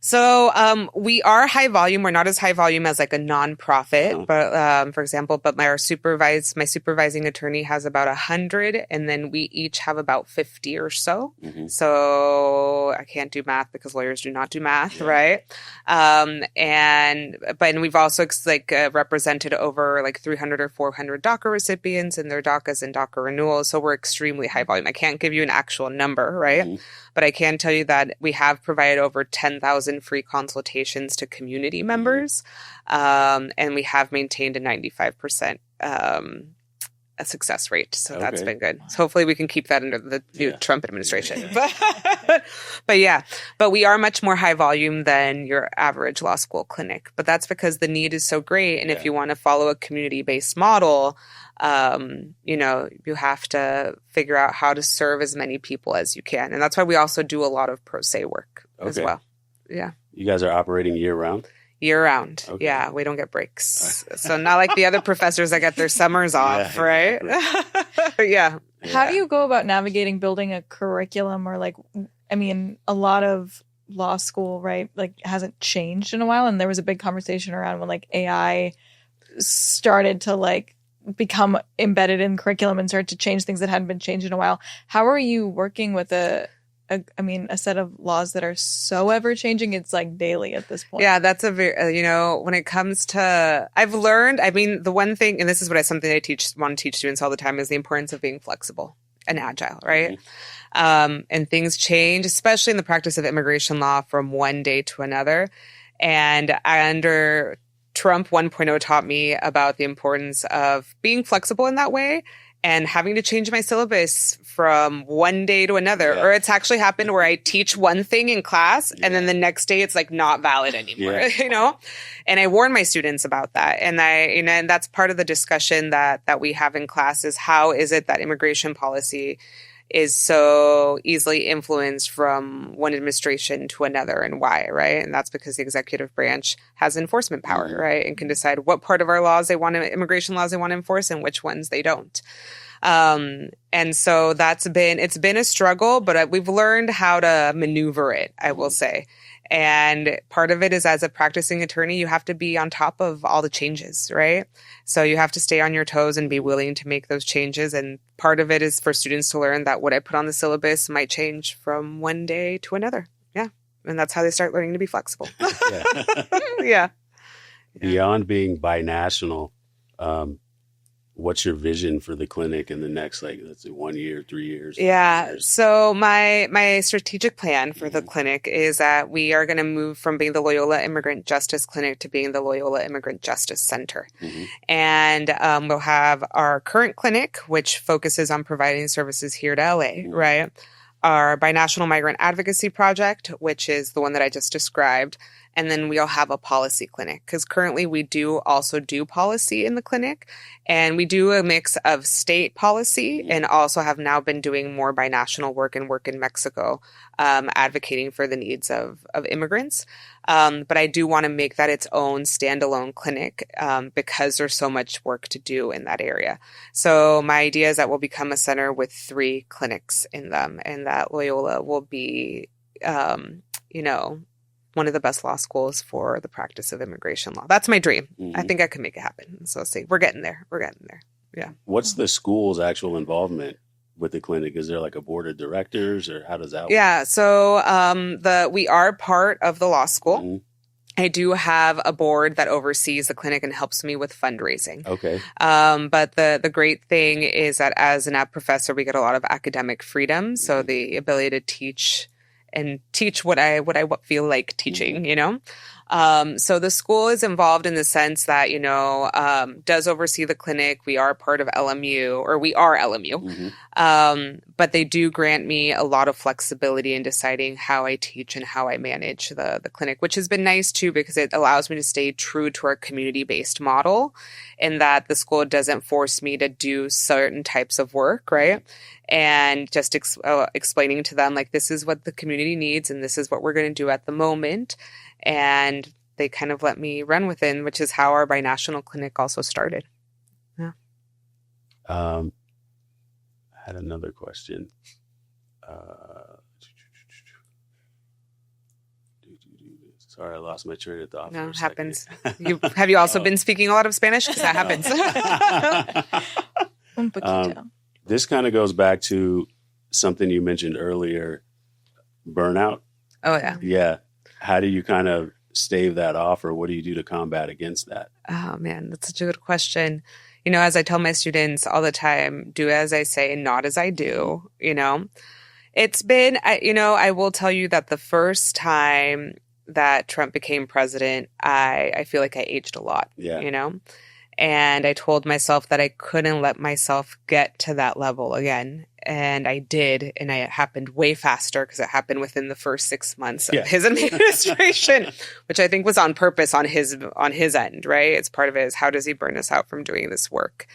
So we are high volume. We're not as high volume as like a nonprofit, but for example, but my supervising attorney has about 100, and then we each have about 50 or so. Mm-hmm. So I can't do math because lawyers do not do math, right? And we've also represented over like 300 or 400 DACA recipients and their DACAs and DACA renewals. So we're extremely high volume. I can't give you an actual number, right? Mm-hmm. But I can tell you that we have provided over 10,000 free consultations to community members, and we have maintained a 95% a success rate. So that's been good. So hopefully we can keep that under the new Trump administration. But we are much more high volume than your average law school clinic. But that's because the need is so great. And if you want to follow a community-based model, you have to figure out how to serve as many people as you can. And that's why we also do a lot of pro se work as well. Yeah. You guys are operating year round? Year round. Okay. Yeah. We don't get breaks. So not like the other professors that get their summers off, right? Yeah. How do you go about navigating building a curriculum, or a lot of law school, right? Hasn't changed in a while. And there was a big conversation around when AI started to become embedded in curriculum and start to change things that hadn't been changed in a while. How are you working with a set of laws that are so ever changing? It's daily at this point. Yeah, that's a very, when it comes to, I've learned, the one thing, and this is something I want to teach students all the time, is the importance of being flexible and agile, right? Mm-hmm. And things change, especially in the practice of immigration law, from one day to another. And under Trump 1.0 taught me about the importance of being flexible in that way, and having to change my syllabus from one day to another. Or it's actually happened where I teach one thing in class and then the next day it's not valid anymore, And I warn my students about that. And and that's part of the discussion that we have in class, is how is it that immigration policy is so easily influenced from one administration to another, and why, right? And that's because the executive branch has enforcement power, right? And can decide what part of our laws immigration laws they want to enforce and which ones they don't. And so it's been a struggle, but we've learned how to maneuver it, I will say. And part of it is, as a practicing attorney, you have to be on top of all the changes, right? So you have to stay on your toes and be willing to make those changes. And part of it is for students to learn that what I put on the syllabus might change from one day to another. Yeah. And that's how they start learning to be flexible. Yeah. Beyond being binational, what's your vision for the clinic in the next, let's say 1 year, 3 years? Yeah. So my strategic plan for the clinic is that we are going to move from being the Loyola Immigrant Justice Clinic to being the Loyola Immigrant Justice Center. Mm-hmm. And we'll have our current clinic, which focuses on providing services here to LA, right? Our binational migrant advocacy project, which is the one that I just described. And then we'll have a policy clinic, because currently we do also do policy in the clinic, and we do a mix of state policy and also have now been doing more binational work and work in Mexico, advocating for the needs of immigrants. But I do want to make that its own standalone clinic, because there's so much work to do in that area. So my idea is that we'll become a center with 3 clinics in them, and that Loyola will be, one of the best law schools for the practice of immigration law. That's my dream. Mm-hmm. I think I can make it happen. So see, we're getting there. Yeah. What's the school's actual involvement with the clinic? Is there a board of directors, or how does that work? Yeah. So we are part of the law school. Mm-hmm. I do have a board that oversees the clinic and helps me with fundraising. Okay. But the great thing is that as an app professor, we get a lot of academic freedom. So the ability to teach what I feel like teaching, So the school is involved in the sense that, does oversee the clinic. We are part of LMU, or we are LMU. But they do grant me a lot of flexibility in deciding how I teach and how I manage the clinic, which has been nice too, because it allows me to stay true to our community-based model, in that the school doesn't force me to do certain types of work, right? And just explaining to them, like, this is what the community needs and this is what we're going to do at the moment. And they kind of let me run within, which is how our binational clinic also started. Yeah. I had another question. Sorry, I lost my train of thought. No, it for a happens. second. Have you also been speaking a lot of Spanish? Because that happens. Un poquito. This kind of goes back to something you mentioned earlier, burnout. Oh, yeah. Yeah. How do you kind of stave that off, or what do you do to combat against that? Oh, man, that's such a good question. As I tell my students all the time, do as I say and not as I do, It's been, I will tell you that the first time that Trump became president, I feel like I aged a lot, And I told myself that I couldn't let myself get to that level again. And I did. And it happened way faster because it happened within the first 6 months of his administration, which I think was on purpose on his end, right? It's part of it is, how does he burn us out from doing this work?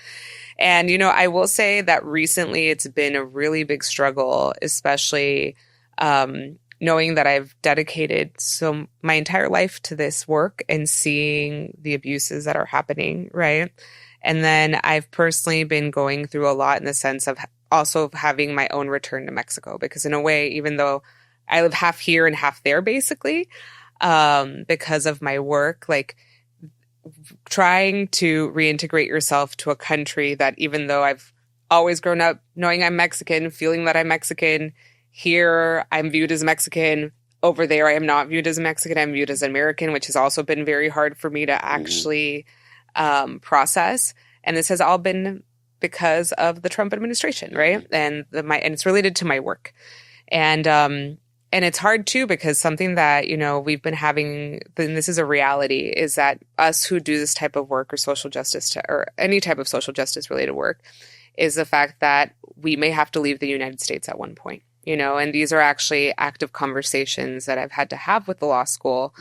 And, I will say that recently it's been a really big struggle, especially knowing that I've dedicated my entire life to this work and seeing the abuses that are happening, right? And then I've personally been going through a lot in the sense of also having my own return to Mexico, because in a way, even though I live half here and half there, basically, because of my work, like trying to reintegrate yourself to a country that, even though I've always grown up knowing I'm Mexican, feeling that I'm Mexican, here I'm viewed as Mexican. Over there, I am not viewed as Mexican. I'm viewed as American, which has also been very hard for me to actually process. And this has all been because of the Trump administration, right? And it's related to my work. And it's hard too, because something that, we've been having, and this is a reality, is that us who do this type of work, or social justice or any type of social justice related work, is the fact that we may have to leave the United States at one point. And these are actually active conversations that I've had to have with the law school,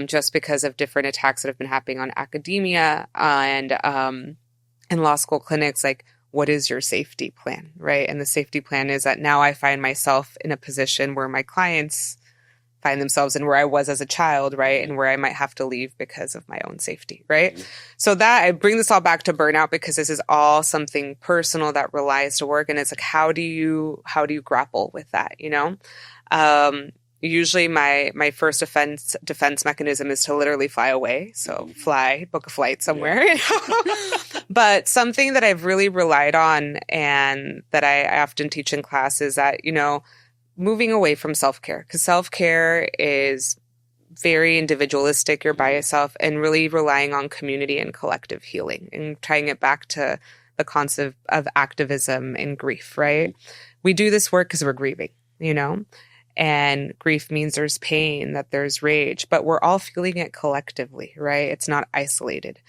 just because of different attacks that have been happening on academia and law school clinics. Like, what is your safety plan, right? And the safety plan is that now I find myself in a position where my clients find themselves in, where I was as a child, right? And where I might have to leave because of my own safety, right? So that, I bring this all back to burnout, because this is all something personal that relies to work. And it's like, how do you grapple with that, Usually my first defense mechanism is to literally fly away. So book a flight somewhere. But something that I've really relied on, and that I often teach in class, is that, moving away from self-care, because self-care is very individualistic. You're by yourself, and really relying on community and collective healing, and tying it back to the concept of activism and grief, right? We do this work because we're grieving, and grief means there's pain, that there's rage, but we're all feeling it collectively, right? It's not isolated.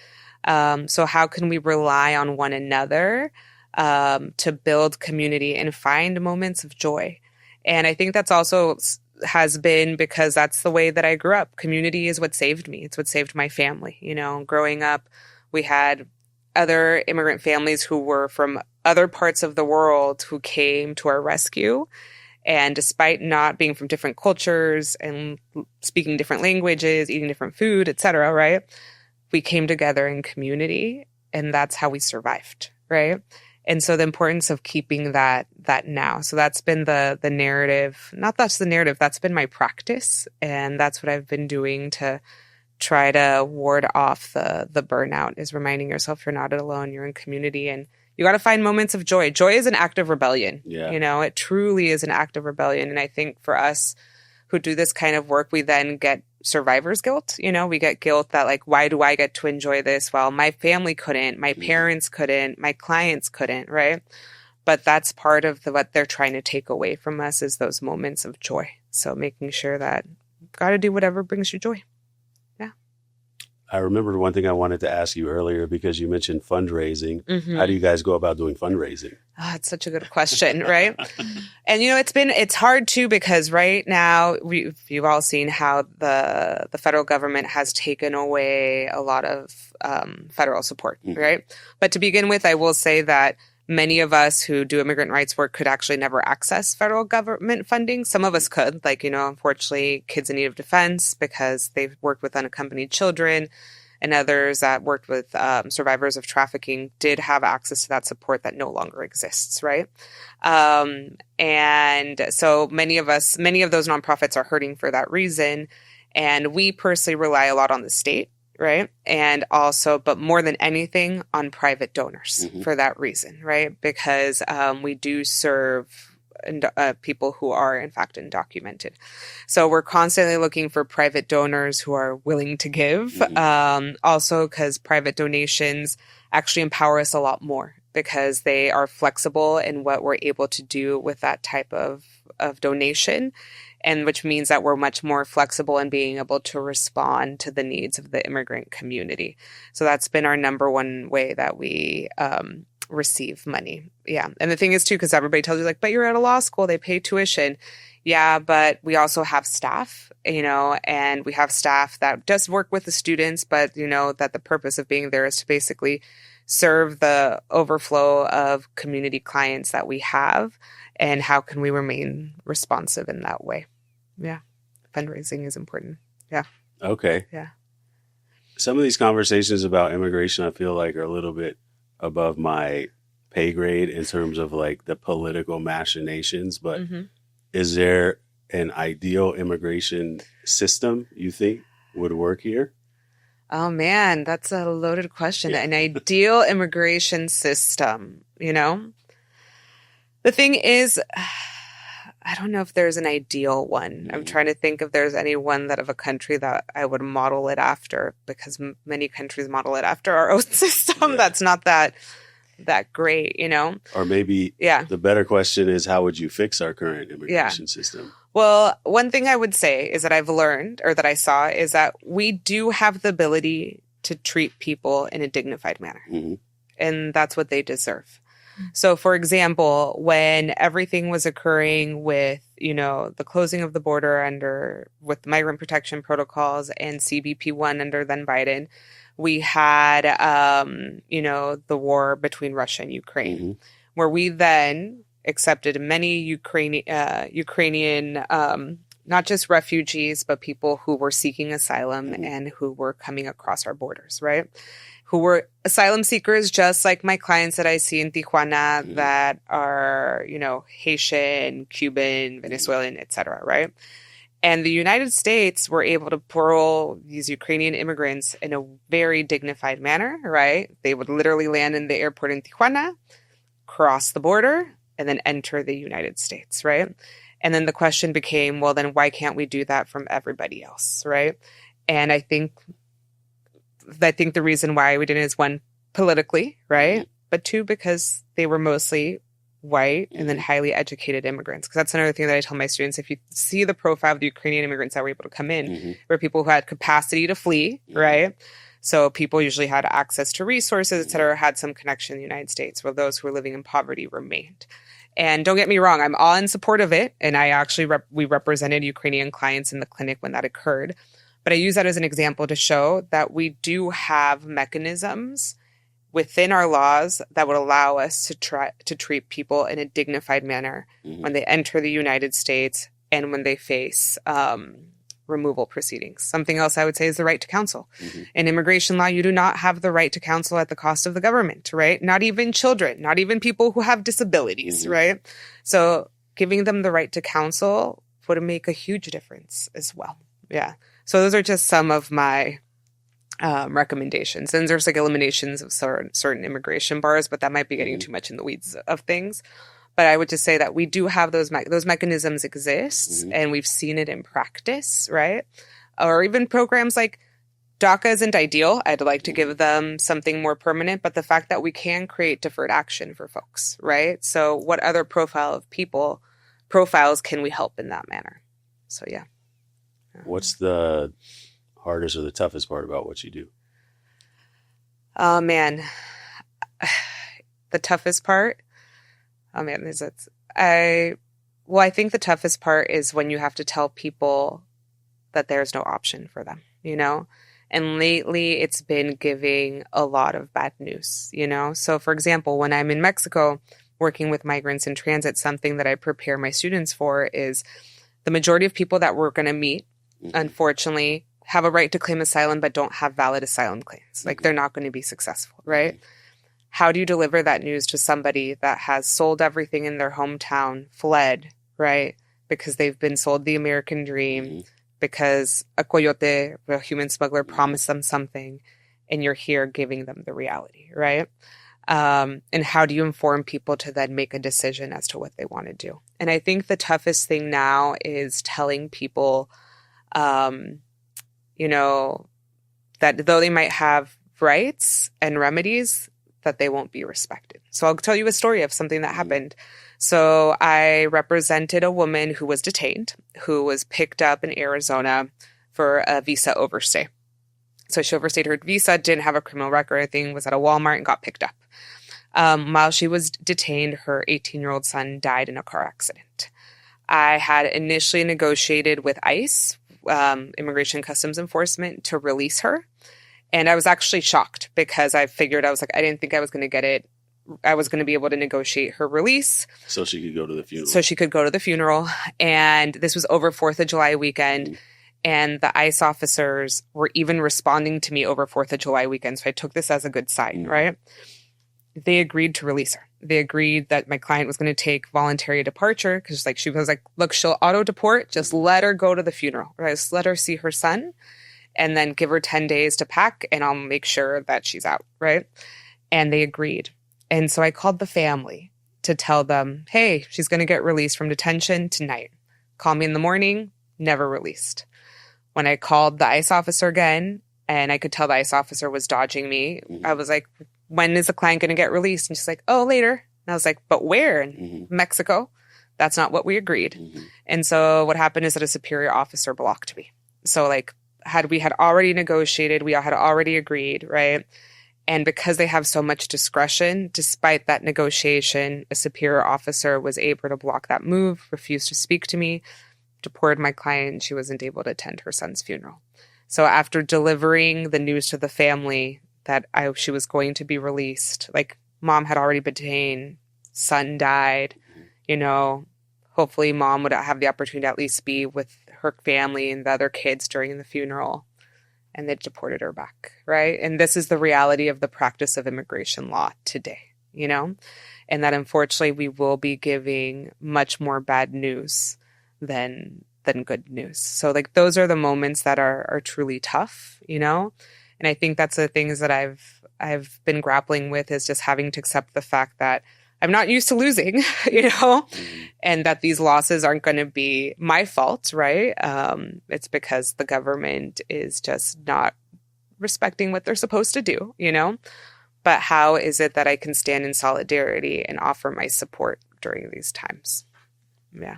So how can we rely on one another to build community and find moments of joy? And I think that's also has been because that's the way that I grew up. Community is what saved me. It's what saved my family. Growing up, we had other immigrant families who were from other parts of the world who came to our rescue. And despite not being from different cultures and speaking different languages, eating different food, etc., right? We came together in community, and that's how we survived, right? And so the importance of keeping that now. So that's been the narrative. Not that's the narrative, that's been my practice. And that's what I've been doing to try to ward off the burnout, is reminding yourself you're not alone, you're in community, and you got to find moments of joy. Joy is an act of rebellion. Yeah. It truly is an act of rebellion. And I think for us who do this kind of work, we then get survivor's guilt. We get guilt that, like, why do I get to enjoy this? Well, my family couldn't, my parents couldn't, my clients couldn't, right? But that's part of what they're trying to take away from us, is those moments of joy. So making sure that you've got to do whatever brings you joy. I remembered one thing I wanted to ask you earlier because you mentioned fundraising. Mm-hmm. How do you guys go about doing fundraising? Oh, it's such a good question, right? And it's hard too because right now you've all seen how the federal government has taken away a lot of federal support, right? But to begin with, I will say that many of us who do immigrant rights work could actually never access federal government funding. Some of us could, unfortunately, kids in need of defense because they've worked with unaccompanied children, and others that worked with survivors of trafficking did have access to that support that no longer exists, right? And so many of those nonprofits are hurting for that reason. And we personally rely a lot on the state, right? And also, but more than anything, on private donors for that reason, right? Because we do serve people who are in fact undocumented. So we're constantly looking for private donors who are willing to give. Also because private donations actually empower us a lot more because they are flexible in what we're able to do with that type of donation. And which means that we're much more flexible in being able to respond to the needs of the immigrant community. So that's been our number one way that we receive money. Yeah. And the thing is too, because everybody tells you but you're at a law school, they pay tuition. Yeah, but we also have staff, and we have staff that does work with the students, but that the purpose of being there is to basically serve the overflow of community clients that we have. And how can we remain responsive in that way? Yeah. Fundraising is important. Yeah. Okay. Yeah. Some of these conversations about immigration, I feel like, are a little bit above my pay grade in terms of the political machinations. But is there an ideal immigration system you think would work here? Oh, man, that's a loaded question. Yeah. An ideal immigration system, The thing is, I don't know if there's an ideal one. I'm trying to think if there's any one that of a country that I would model it after, because many countries model it after our own system. Yeah. That's not that great, Or maybe the better question is, how would you fix our current immigration system? Well, one thing I would say is that I've learned, or that I saw, is that we do have the ability to treat people in a dignified manner. And that's what they deserve. So, for example, when everything was occurring with, the closing of the border with migrant protection protocols and CBP-1 under then Biden, we had, the war between Russia and Ukraine, where we then accepted many Ukrainian, not just refugees, but people who were seeking asylum and who were coming across our borders, right? Who were asylum seekers, just like my clients that I see in Tijuana that are, Haitian, Cuban, Venezuelan, et cetera, right? And the United States were able to parole these Ukrainian immigrants in a very dignified manner, right? They would literally land in the airport in Tijuana, cross the border, and then enter the United States, right? And then the question became, well, then why can't we do that from everybody else, right? And I think the reason why we didn't is, one, politically, right? But two, because they were mostly white and then highly educated immigrants. Because that's another thing that I tell my students. If you see the profile of the Ukrainian immigrants that were able to come in, were people who had capacity to flee, right? So people usually had access to resources, et cetera, had some connection in the United States, while those who were living in poverty remained. And don't get me wrong, I'm all in support of it. And I actually, we represented Ukrainian clients in the clinic when that occurred. But I use that as an example to show that we do have mechanisms within our laws that would allow us to try to treat people in a dignified manner when they enter the United States and when they face removal proceedings. Something else I would say is the right to counsel. In immigration law, you do not have the right to counsel at the cost of the government, right? Not even children, not even people who have disabilities, right? So giving them the right to counsel would make a huge difference as well. Yeah. So those are just some of my recommendations. And there's eliminations of certain immigration bars, but that might be getting too much in the weeds of things. But I would just say that we do have those mechanisms exist, and we've seen it in practice, right? Or even programs like DACA isn't ideal. I'd like to give them something more permanent, but the fact that we can create deferred action for folks, right? So what other profiles can we help in that manner? So, yeah. What's the hardest or the toughest part about what you do? Oh, man. The toughest part. Oh, man. I think the toughest part is when you have to tell people that there's no option for them, you know? And lately it's been giving a lot of bad news, you know? So for example, when I'm in Mexico working with migrants in transit, something that I prepare my students for is the majority of people that we're going to meet, unfortunately, have a right to claim asylum but don't have valid asylum claims. Like they're not going to be successful, right? How do you deliver that news to somebody that has sold everything in their hometown, fled, right? Because they've been sold the American dream, because a coyote, a human smuggler, promised them something, and you're here giving them the reality, right? And how do you inform people to then make a decision as to what they want to do? And I think the toughest thing now is telling people, you know, that though they might have rights and remedies, that they won't be respected. So I'll tell you a story of something that happened. So I represented a woman who was detained, who was picked up in Arizona for a visa overstay. So she overstayed her visa, didn't have a criminal record or anything, was at a Walmart and got picked up. While she was detained, her 18-year-old son died in a car accident. I had initially negotiated with ICE, Immigration and Customs Enforcement, to release her. And I was actually shocked because I figured, I didn't think I was going to get it. I was going to be able to negotiate her release. So she could go to the funeral. And this was over 4th of July weekend. And the ICE officers were even responding to me over 4th of July weekend. So I took this as a good sign, right? They agreed to release her. They agreed that my client was going to take voluntary departure because she was like, look, she'll auto deport. Just let her go to the funeral. Right? Just let her see her son. And then give her 10 days to pack, and I'll make sure that she's out, right? And they agreed. And so I called the family to tell them, hey, she's going to get released from detention tonight. Call me in the morning, never released. When I called the ICE officer again, and I could tell the ICE officer was dodging me, I was like, when is the client going to get released? And she's like, oh, later. And I was like, but where? In Mexico? That's not what we agreed. And so what happened is that a superior officer blocked me. So we had already negotiated, we all had already agreed, right? And because they have so much discretion, despite that negotiation, a superior officer was able to block that move, refused to speak to me, deported my client, and she wasn't able to attend her son's funeral. So after delivering the news to the family that she was going to be released, mom had already been detained, son died, you know, hopefully mom would have the opportunity to at least be with her family and the other kids during the funeral. And they deported her back, right? And this is the reality of the practice of immigration law today, you know? And that unfortunately we will be giving much more bad news than good news. So those are the moments that are truly tough, you know? And I think that's the things that I've been grappling with, is just having to accept the fact that I'm not used to losing, you know, and that these losses aren't going to be my fault, right? It's because the government is just not respecting what they're supposed to do, you know? But how is it that I can stand in solidarity and offer my support during these times? Yeah.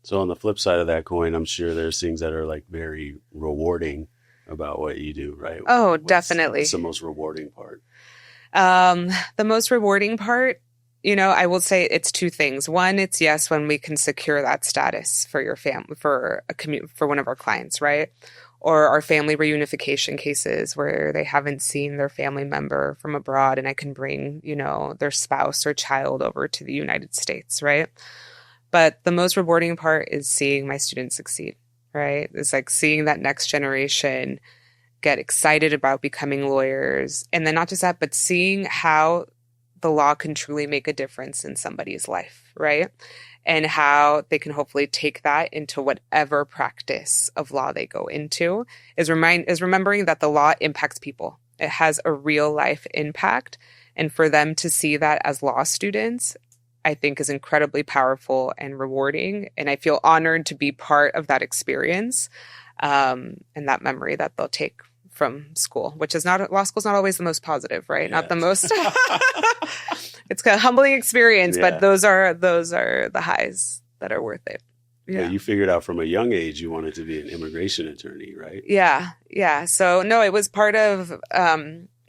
So on the flip side of that coin, I'm sure there's things that are very rewarding about what you do, right? Oh, definitely. What's the most rewarding part? The most rewarding part, you know, I will say it's two things. One, it's yes, when we can secure that status for your family, for one of our clients, right? Or our family reunification cases where they haven't seen their family member from abroad, and I can bring, you know, their spouse or child over to the United States, right? But the most rewarding part is seeing my students succeed, right? It's seeing that next generation get excited about becoming lawyers. And then not just that, but seeing how the law can truly make a difference in somebody's life, right? And how they can hopefully take that into whatever practice of law they go into, is remembering that the law impacts people. It has a real life impact. And for them to see that as law students, I think is incredibly powerful and rewarding. And I feel honored to be part of that experience, and that memory that they'll take from school, which is not, law school's not always the most positive, right? Yeah. Not the most, it's a humbling experience, but those are the highs that are worth it. Yeah. You figured out from a young age you wanted to be an immigration attorney, right? Yeah. So no, it was part of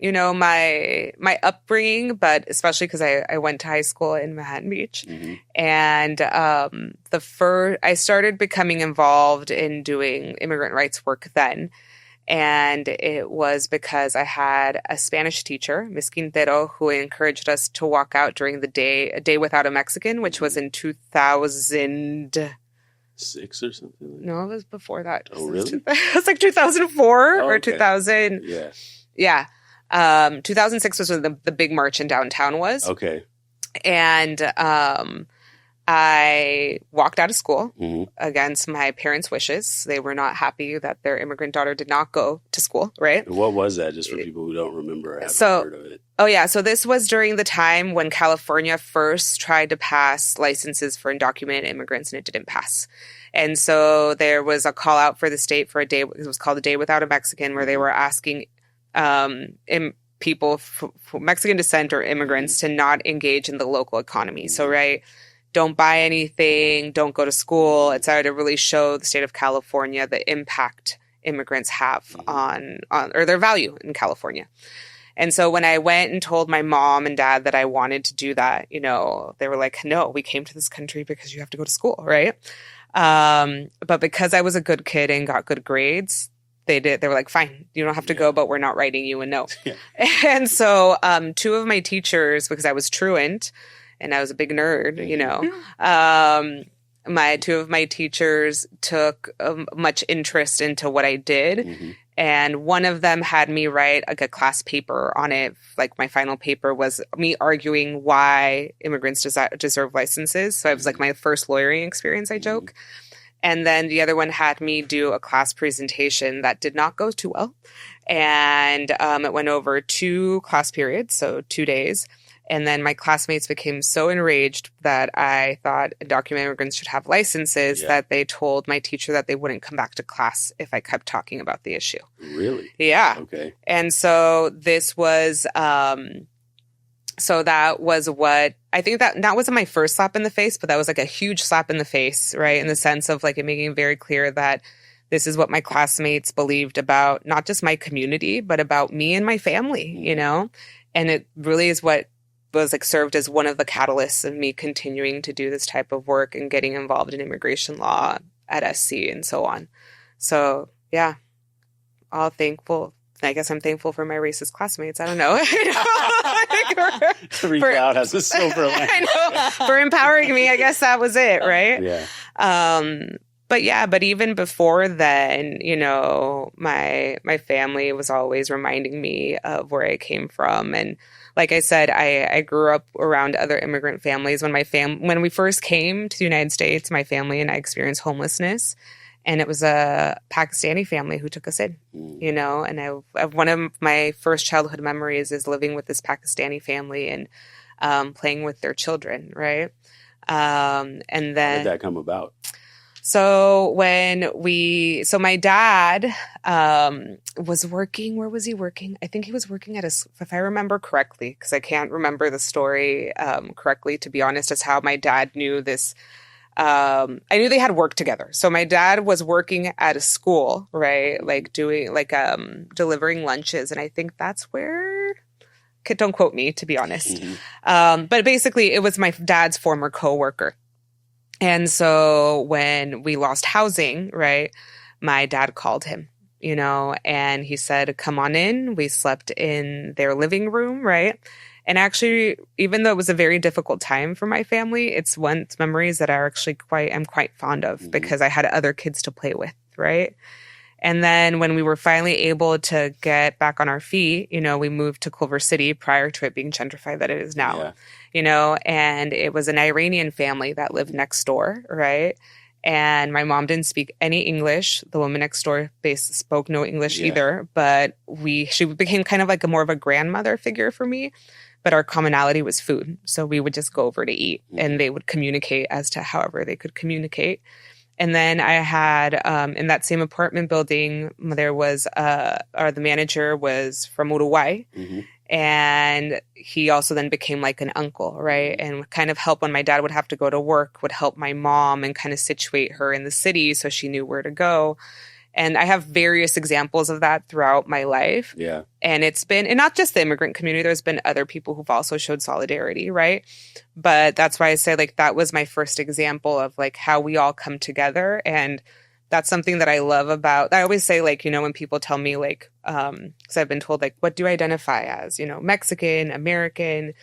my upbringing, but especially because I went to high school in Manhattan Beach. And I started becoming involved in doing immigrant rights work then. And it was because I had a Spanish teacher, Miss Quintero, who encouraged us to walk out during a day without a Mexican, which was in 2006 or something? No, it was before that. Oh, really? It was like 2004 or 2000. Yeah. Yeah. 2006 was when the big march in downtown was. Okay. And I walked out of school against my parents' wishes. They were not happy that their immigrant daughter did not go to school, right? What was that, just for people who don't remember or haven't heard of it? Oh, yeah. So this was during the time when California first tried to pass licenses for undocumented immigrants, and it didn't pass. And so there was a call out for the state for a day. It was called A Day Without a Mexican, where they were asking people for Mexican descent or immigrants to not engage in the local economy. So, right, don't buy anything, don't go to school, et cetera, to really show the state of California the impact immigrants have on or their value in California. And so when I went and told my mom and dad that I wanted to do that, they were like, no, we came to this country because you have to go to school, right? But because I was a good kid and got good grades, they were like, fine, you don't have to go, but we're not writing you a no. Yeah. And so two of my teachers, because I was truant and I was a big nerd, two of my teachers took much interest into what I did. And one of them had me write like a class paper on it. Like my final paper was me arguing why immigrants deserve licenses. So it was like my first lawyering experience, I joke. And then the other one had me do a class presentation that did not go too well. And it went over 2 class periods, so 2 days. And then my classmates became so enraged that I thought undocumented immigrants should have licenses that they told my teacher that they wouldn't come back to class if I kept talking about the issue. Really? Yeah. Okay. And so this was... So that was what I think that wasn't my first slap in the face, but that was like a huge slap in the face, right? In the sense of like it making it very clear that this is what my classmates believed about not just my community, but about me and my family, And it really is what was like served as one of the catalysts of me continuing to do this type of work and getting involved in immigration law at SC and so on. So yeah, all thankful. I guess I'm thankful for my racist classmates. I don't know. Every cloud has a silver lining. I know. For empowering me, I guess that was it, right? Yeah. But even before then, my family was always reminding me of where I came from. And like I said, I grew up around other immigrant families. When we first came to the United States, my family and I experienced homelessness. And it was a Pakistani family who took us in, and one of my first childhood memories is living with this Pakistani family and playing with their children, right? And then... How did that come about? So my dad was working, where was he working? I think he was working if I remember correctly, because I can't remember the story correctly, to be honest, as how my dad knew this. I knew they had worked together. So my dad was working at a school, right? Like doing, delivering lunches. And I think that's where, don't quote me, to be honest. But basically it was my dad's former coworker. And so when we lost housing, right, my dad called him, and he said, come on in. We slept in their living room, right? And actually, even though it was a very difficult time for my family, it's memories that I'm quite fond of because I had other kids to play with, right? And then when we were finally able to get back on our feet, we moved to Culver City prior to it being gentrified that it is now, and it was an Iranian family that lived next door, right? And my mom didn't speak any English. The woman next door spoke no English either, but she became kind of like more of a grandmother figure for me. But our commonality was food. So we would just go over to eat and they would communicate as to however they could communicate. And then I had, in that same apartment building, there was, the manager was from Uruguay. And he also then became like an uncle, right? And would kind of help when my dad would have to go to work, would help my mom and kind of situate her in the city so she knew where to go. And I have various examples of that throughout my life. Yeah. And it's been, and not just the immigrant community, there's been other people who've also showed solidarity, right? But that's why I say, like, that was my first example of, like, how we all come together. And that's something that I love about, I always say, like, you know, when people tell me, like, because I've been told, like, what do you identify as? You know, Mexican, American,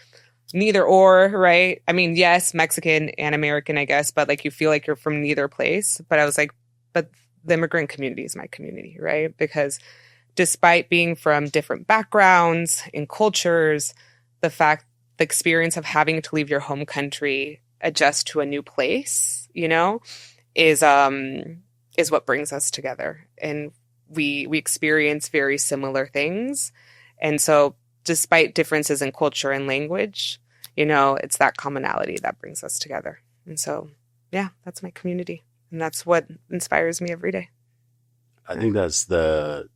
neither or, right? I mean, yes, Mexican and American, I guess, but, like, you feel like you're from neither place. But I was like, but the immigrant community is my community, right? Because despite being from different backgrounds and cultures, the experience of having to leave your home country, adjust to a new place, you know, is what brings us together. And we experience very similar things. And so despite differences in culture and language, you know, it's that commonality that brings us together. And so, yeah, that's my community. And that's what inspires me every day. I think that's the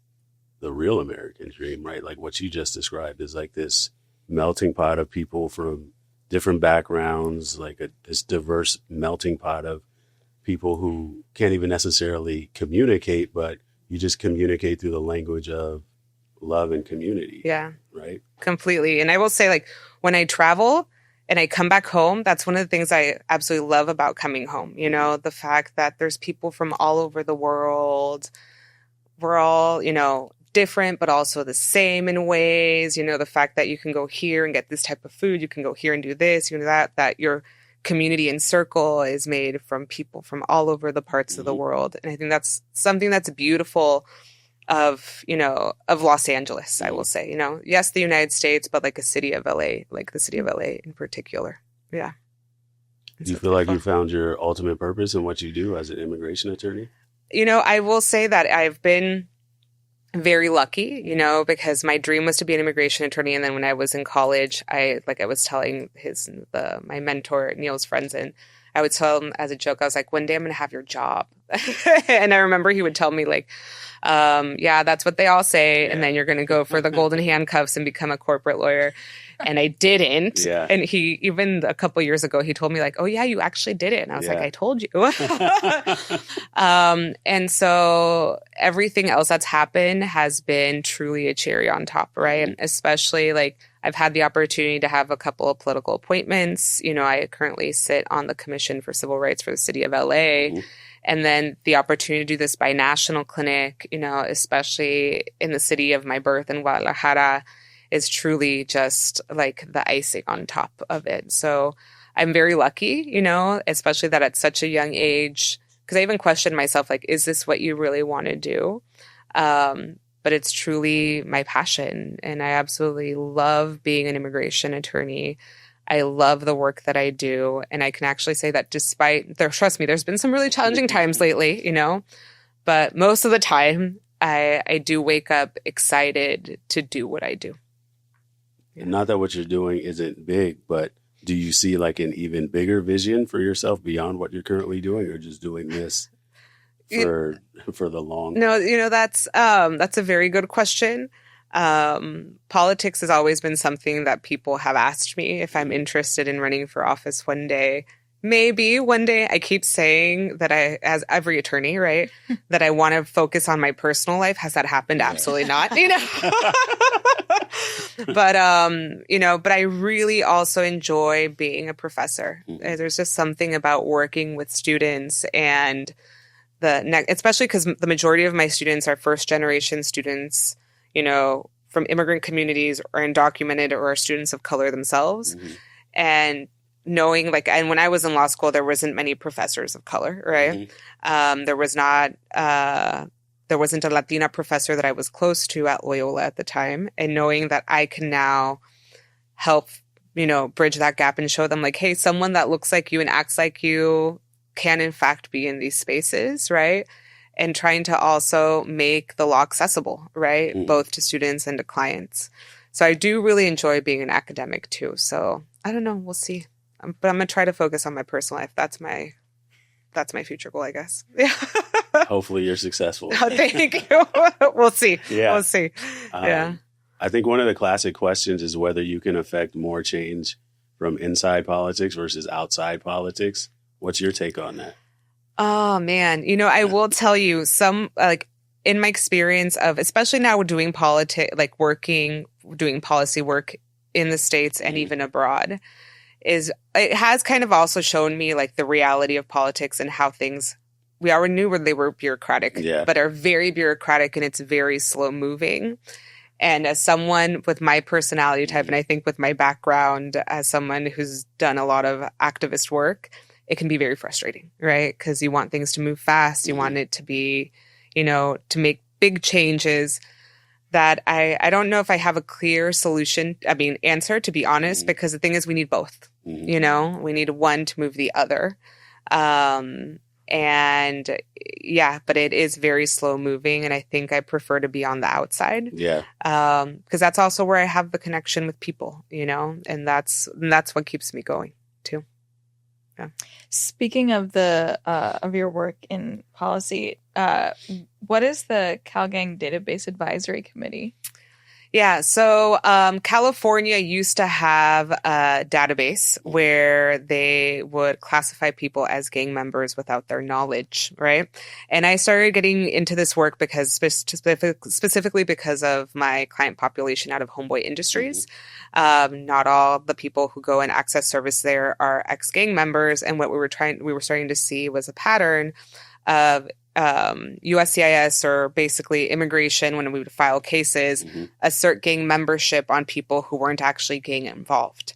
real American dream, right? Like what you just described is like this melting pot of people from different backgrounds, like this diverse melting pot of people who can't even necessarily communicate, but you just communicate through the language of love and community. Yeah. Right? Completely. And I will say, like, when I travel and I come back home, that's one of the things I absolutely love about coming home. You know, the fact that there's people from all over the world. We're all, you know, different, but also the same in ways. You know, the fact that you can go here and get this type of food, you can go here and do this, you know, that your community and circle is made from people from all over the parts of the world. And I think that's something that's beautiful of Los Angeles, I will say. You know, yes, the United States, but like a city of LA, like the city of LA in particular. Yeah. Do you feel like you found your ultimate purpose in what you do as an immigration attorney? You know, I will say that I've been very lucky, you know, because my dream was to be an immigration attorney. And then when I was in college, I was telling my mentor, Neil's friends, and I would tell him as a joke, I was like, one day I'm going to have your job. And I remember he would tell me, like, yeah, that's what they all say. Yeah. And then you're going to go for the golden handcuffs and become a corporate lawyer. And I didn't. Yeah. And he, even a couple years ago, he told me, like, oh, yeah, you actually did it. And I was like, I told you. And so everything else that's happened has been truly a cherry on top, right? And especially, like, I've had the opportunity to have a couple of political appointments. You know, I currently sit on the Commission for Civil Rights for the city of LA. Ooh. And then the opportunity to do this binational clinic, you know, especially in the city of my birth in Guadalajara, is truly just like the icing on top of it. So I'm very lucky, you know, especially that at such a young age, because I even questioned myself, like, is this what you really want to do? But it's truly my passion. And I absolutely love being an immigration attorney. I love the work that I do. And I can actually say that trust me, there's been some really challenging times lately, you know, but most of the time I do wake up excited to do what I do. And not that what you're doing isn't big, but do you see like an even bigger vision for yourself beyond what you're currently doing, or just doing this for the long? No, you know, that's a very good question. Politics has always been something that people have asked me if I'm interested in running for office one day. Maybe one day. I keep saying that as every attorney, right, that I want to focus on my personal life. Has that happened? Absolutely not, you know. But, you know, but I really also enjoy being a professor. Mm-hmm. There's just something about working with students and especially because the majority of my students are first generation students, you know, from immigrant communities or undocumented or are students of color themselves. Mm-hmm. And knowing, like, and when I was in law school, there wasn't many professors of color, right? Mm-hmm. There wasn't a Latina professor that I was close to at Loyola at the time. And knowing that I can now help, you know, bridge that gap and show them, like, hey, someone that looks like you and acts like you can in fact be in these spaces, right? And trying to also make the law accessible, right? Mm-hmm. Both to students and to clients. So I do really enjoy being an academic too. So I don't know, we'll see. But I'm going to try to focus on my personal life. That's my future goal, I guess. Yeah. Hopefully you're successful. Oh, thank you. We'll see. Yeah. We'll see. Yeah. I think one of the classic questions is whether you can affect more change from inside politics versus outside politics. What's your take on that? Oh, man. You know, I will tell you in my experience of, especially now doing doing policy work in the States and even abroad, is it has kind of also shown me like the reality of politics and how things, we already knew where they were bureaucratic, but are very bureaucratic, and it's very slow moving. And as someone with my personality type, and I think with my background as someone who's done a lot of activist work, it can be very frustrating, right? Because you want things to move fast. You want it to be, to make big changes that I don't know if I have a clear answer, to be honest, because the thing is we need both, we need one to move the other. And but it is very slow moving, and I think I prefer to be on the outside. Yeah. Because that's also where I have the connection with people, and that's what keeps me going too. Yeah. Speaking of of your work in policy, what is the CalGang Database Advisory Committee? Yeah, so California used to have a database where they would classify people as gang members without their knowledge, right? And I started getting into this work because specifically because of my client population out of Homeboy Industries. Not all the people who go and access service there are ex-gang members, and what we were starting to see was a pattern of USCIS, or basically immigration, when we would file cases, assert gang membership on people who weren't actually gang involved.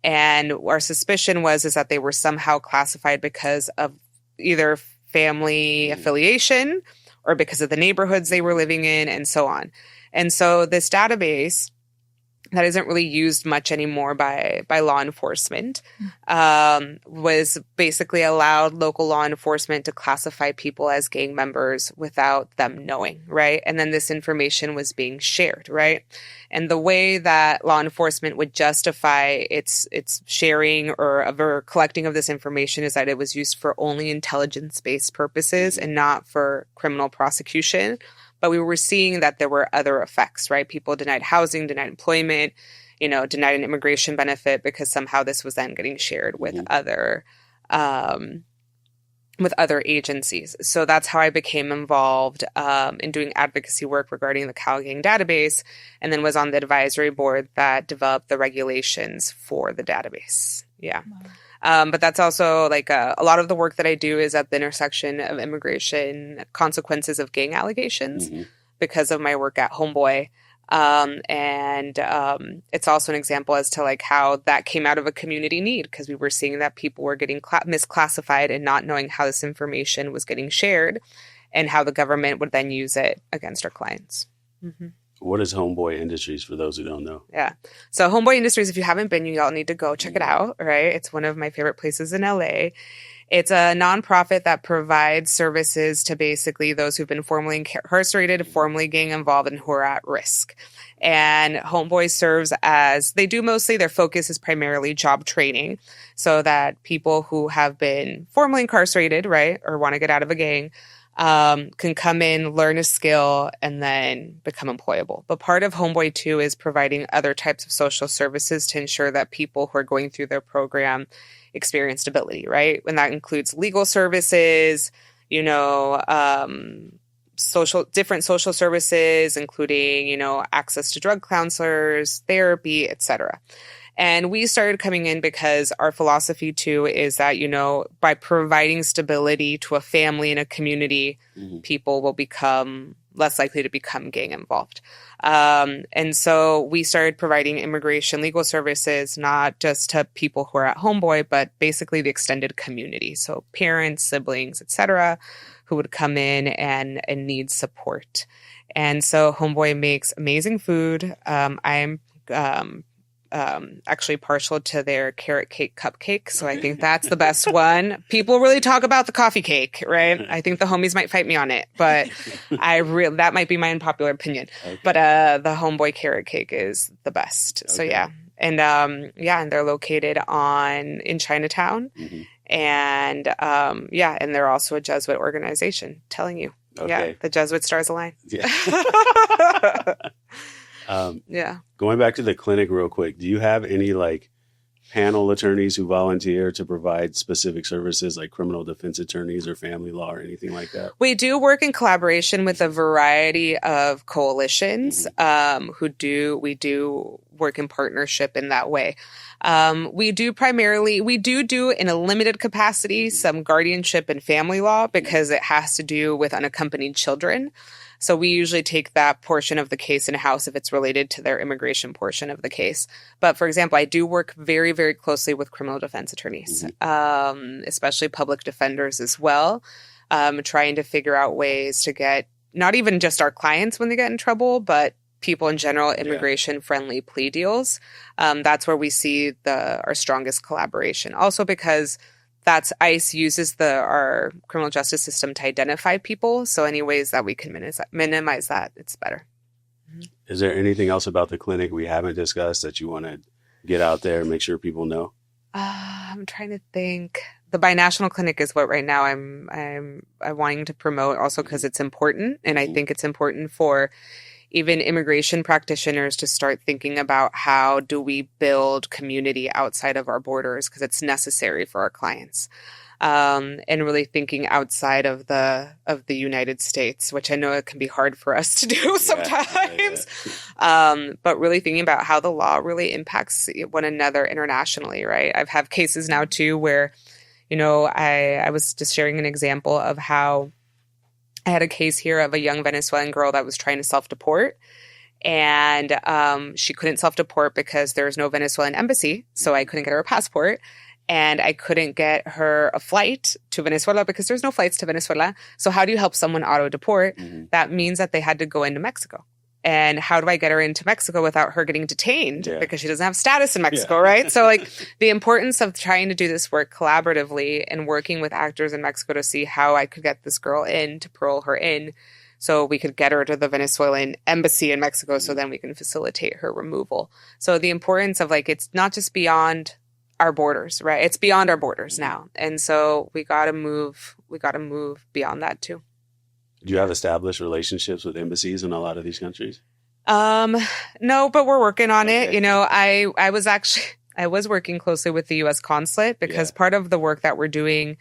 And our suspicion is that they were somehow classified because of either family affiliation or because of the neighborhoods they were living in, and so on. And so this database that isn't really used much anymore by law enforcement, was basically allowed local law enforcement to classify people as gang members without them knowing, right? And then this information was being shared, right? And the way that law enforcement would justify its sharing or collecting of this information is that it was used for only intelligence-based purposes and not for criminal prosecution. But we were seeing that there were other effects, right? People denied housing, denied employment, denied an immigration benefit because somehow this was then getting shared with other agencies. So that's how I became involved in doing advocacy work regarding the CalGang database, and then was on the advisory board that developed the regulations for the database. Yeah. Wow. But that's also like a lot of the work that I do is at the intersection of immigration consequences of gang allegations because of my work at Homeboy. And it's also an example as to like how that came out of a community need, because we were seeing that people were getting misclassified and not knowing how this information was getting shared and how the government would then use it against our clients. What is Homeboy Industries for those who don't know? Yeah. So Homeboy Industries, if you haven't been, you all need to go check it out, right? It's one of my favorite places in LA. It's a nonprofit that provides services to basically those who've been formerly incarcerated, formerly gang involved, and who are at risk. And Homeboy serves as, their focus is primarily job training, so that people who have been formerly incarcerated, right, or want to get out of a gang, can come in, learn a skill, and then become employable. But part of Homeboy, too, is providing other types of social services to ensure that people who are going through their program experience stability, right? And that includes legal services, different social services, including, access to drug counselors, therapy, etc. And we started coming in because our philosophy, too, is that, by providing stability to a family and a community, people will become less likely to become gang involved. And so we started providing immigration legal services, not just to people who are at Homeboy, but basically the extended community. So parents, siblings, etc., who would come in and need support. And so Homeboy makes amazing food. I'm actually partial to their carrot cake cupcake, so I think that's the best one. People really talk about the coffee cake, right? I think the homies might fight me on it, but that might be my unpopular opinion. Okay. But the Homeboy carrot cake is the best. Okay. So yeah, and and they're located in Chinatown, and and they're also a Jesuit organization. Telling you, the Jesuit stars align. Yeah. Going back to the clinic real quick, do you have any panel attorneys who volunteer to provide specific services like criminal defense attorneys or family law or anything like that? We do work in collaboration with a variety of coalitions we do work in partnership in that way. We do in a limited capacity some guardianship and family law because it has to do with unaccompanied children. So we usually take that portion of the case in-house if it's related to their immigration portion of the case. But for example, I do work very, very closely with criminal defense attorneys, especially public defenders as well, trying to figure out ways to get not even just our clients when they get in trouble, but people in general, immigration-friendly plea deals. That's where we see our strongest collaboration. Also because that's ICE uses our criminal justice system to identify people. So any ways that we can minimize that, it's better. Is there anything else about the clinic we haven't discussed that you want to get out there and make sure people know? I'm trying to think. The binational clinic is what right now I'm wanting to promote also because it's important. And I think it's important for even immigration practitioners to start thinking about how do we build community outside of our borders because it's necessary for our clients. And really thinking outside of the United States, which I know it can be hard for us to do sometimes. But really thinking about how the law really impacts one another internationally, right? I've had cases now too where, I was just sharing an example of how I had a case here of a young Venezuelan girl that was trying to self-deport. And she couldn't self-deport because there was no Venezuelan embassy. So I couldn't get her a passport. And I couldn't get her a flight to Venezuela because there's no flights to Venezuela. So how do you help someone auto-deport? That means that they had to go into Mexico. And how do I get her into Mexico without her getting detained because she doesn't have status in Mexico, right? So the importance of trying to do this work collaboratively and working with actors in Mexico to see how I could get this girl in, to parole her in, so we could get her to the Venezuelan embassy in Mexico so then we can facilitate her removal. So the importance of it's not just beyond our borders, right? It's beyond our borders now. And so we got to move beyond that too. Do you have established relationships with embassies in a lot of these countries? No, but we're working on it. I was working closely with the U.S. consulate because part of the work that we're doing,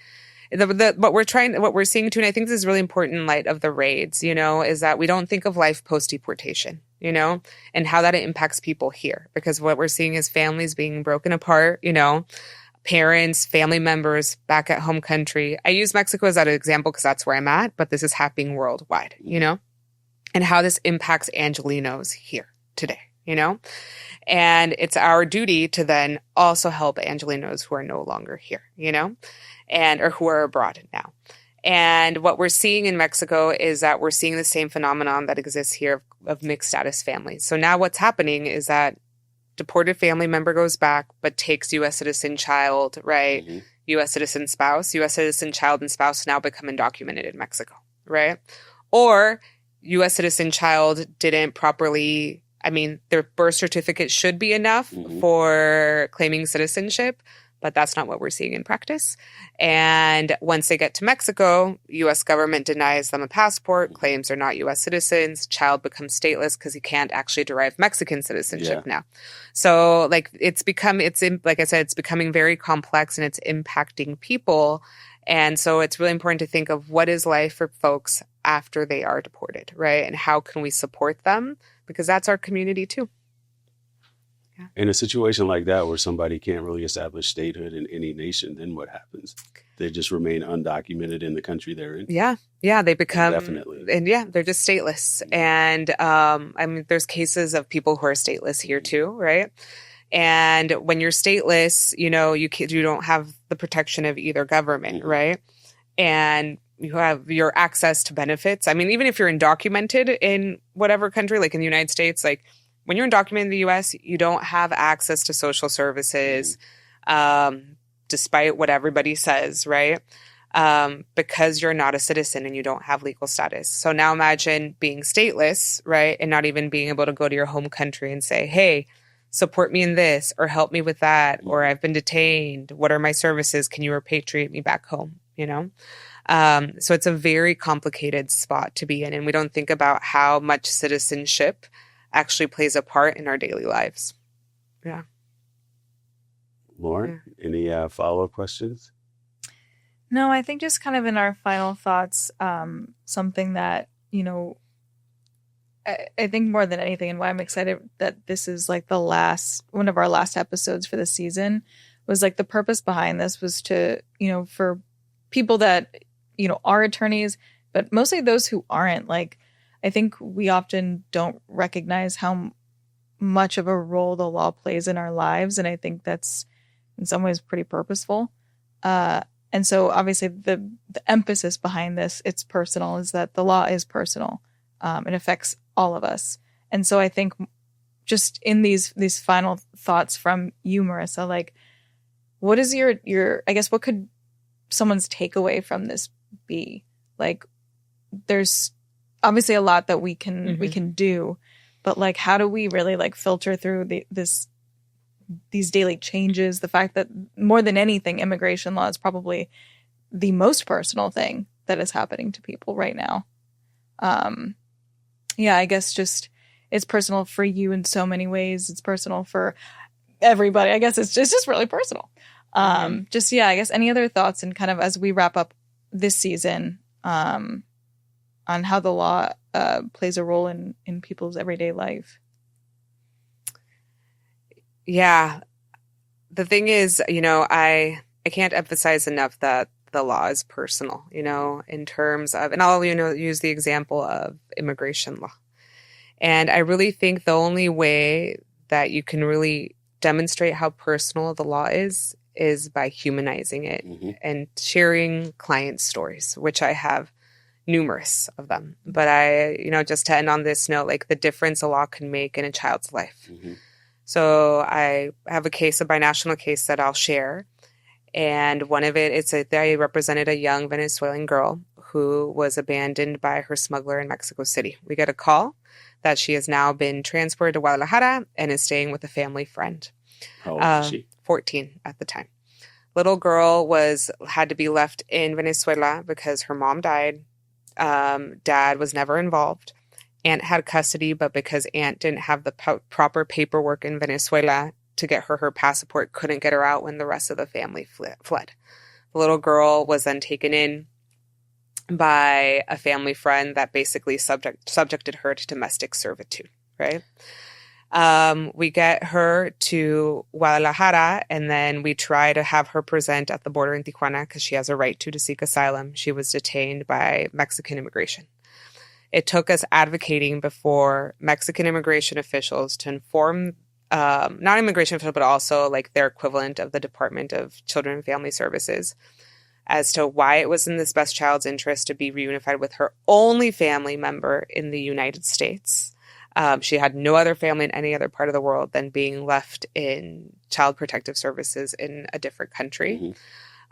what we're seeing too, and I think this is really important in light of the raids, is that we don't think of life post-deportation, and how that impacts people here. Because what we're seeing is families being broken apart, parents, family members back at home country. I use Mexico as that example because that's where I'm at, but this is happening worldwide, and how this impacts Angelenos here today, and it's our duty to then also help Angelenos who are no longer here, or who are abroad now. And what we're seeing in Mexico is that we're seeing the same phenomenon that exists here of mixed status families. So now what's happening is that deported family member goes back, but takes U.S. citizen child, right? U.S. citizen spouse. U.S. citizen child and spouse now become undocumented in Mexico, right? Or U.S. citizen child didn't properly, their birth certificate should be enough for claiming citizenship, but that's not what we're seeing in practice. And once they get to Mexico, U.S. government denies them a passport, claims they're not U.S. citizens, child becomes stateless because he can't actually derive Mexican citizenship now. So it's becoming very complex and it's impacting people. And so it's really important to think of what is life for folks after they are deported, right? And how can we support them? Because that's our community too. Yeah. In a situation like that where somebody can't really establish statehood in any nation, then what happens? They just remain undocumented in the country they're in? Yeah, they become... Definitely. And they're just stateless. And there's cases of people who are stateless here too, right? And when you're stateless, you don't have the protection of either government, right? And you have your access to benefits. Even if you're undocumented in whatever country, like in the United States, when you're undocumented in the U.S., you don't have access to social services, despite what everybody says, right? Because you're not a citizen and you don't have legal status. So now imagine being stateless, right? And not even being able to go to your home country and say, hey, support me in this or help me with that, or I've been detained. What are my services? Can you repatriate me back home? So it's a very complicated spot to be in. And we don't think about how much citizenship actually plays a part in our daily lives. Yeah. Lauren, any follow-up questions? No, I think just kind of in our final thoughts, something that, I think more than anything, and why I'm excited that this is like one of our last episodes for the season, was like the purpose behind this was to, for people that, are attorneys, but mostly those who aren't. Like, I think we often don't recognize how much of a role the law plays in our lives. And I think that's in some ways pretty purposeful. And so obviously the emphasis behind this, it's personal, is that the law is personal. It affects all of us. And so I think just in these final thoughts from you, Marissa, like, what is your, I guess, what could someone's takeaway from this be? Like, there's obviously a lot that we can do, but like, how do we really like filter through these daily changes? The fact that more than anything, immigration law is probably the most personal thing that is happening to people right now. I guess just it's personal for you in so many ways. It's personal for everybody. I guess it's just really personal. I guess any other thoughts, and kind of as we wrap up this season, on how the law plays a role in people's everyday life. Yeah. The thing is, I can't emphasize enough that the law is personal, in terms of, and I'll, use the example of immigration law. And I really think the only way that you can really demonstrate how personal the law is by humanizing it and sharing client stories, which I have numerous of them. But just to end on this note, like the difference a law can make in a child's life. So I have a binational case that I'll share. And one of it, I represented a young Venezuelan girl who was abandoned by her smuggler in Mexico City. We get a call that she has now been transported to Guadalajara and is staying with a family friend. How old is she? 14 at the time. Little girl had to be left in Venezuela because her mom died. Dad was never involved. Aunt had custody, but because aunt didn't have the proper paperwork in Venezuela to get her passport, couldn't get her out when the rest of the family fled. The little girl was then taken in by a family friend that basically subjected her to domestic servitude, right? We get her to Guadalajara, and then we try to have her present at the border in Tijuana because she has a right to seek asylum. She was detained by Mexican immigration. It took us advocating before Mexican immigration officials to inform, not immigration officials, but also like their equivalent of the Department of Children and Family Services, as to why it was in this best child's interest to be reunified with her only family member in the United States. She had no other family in any other part of the world than being left in Child Protective Services in a different country.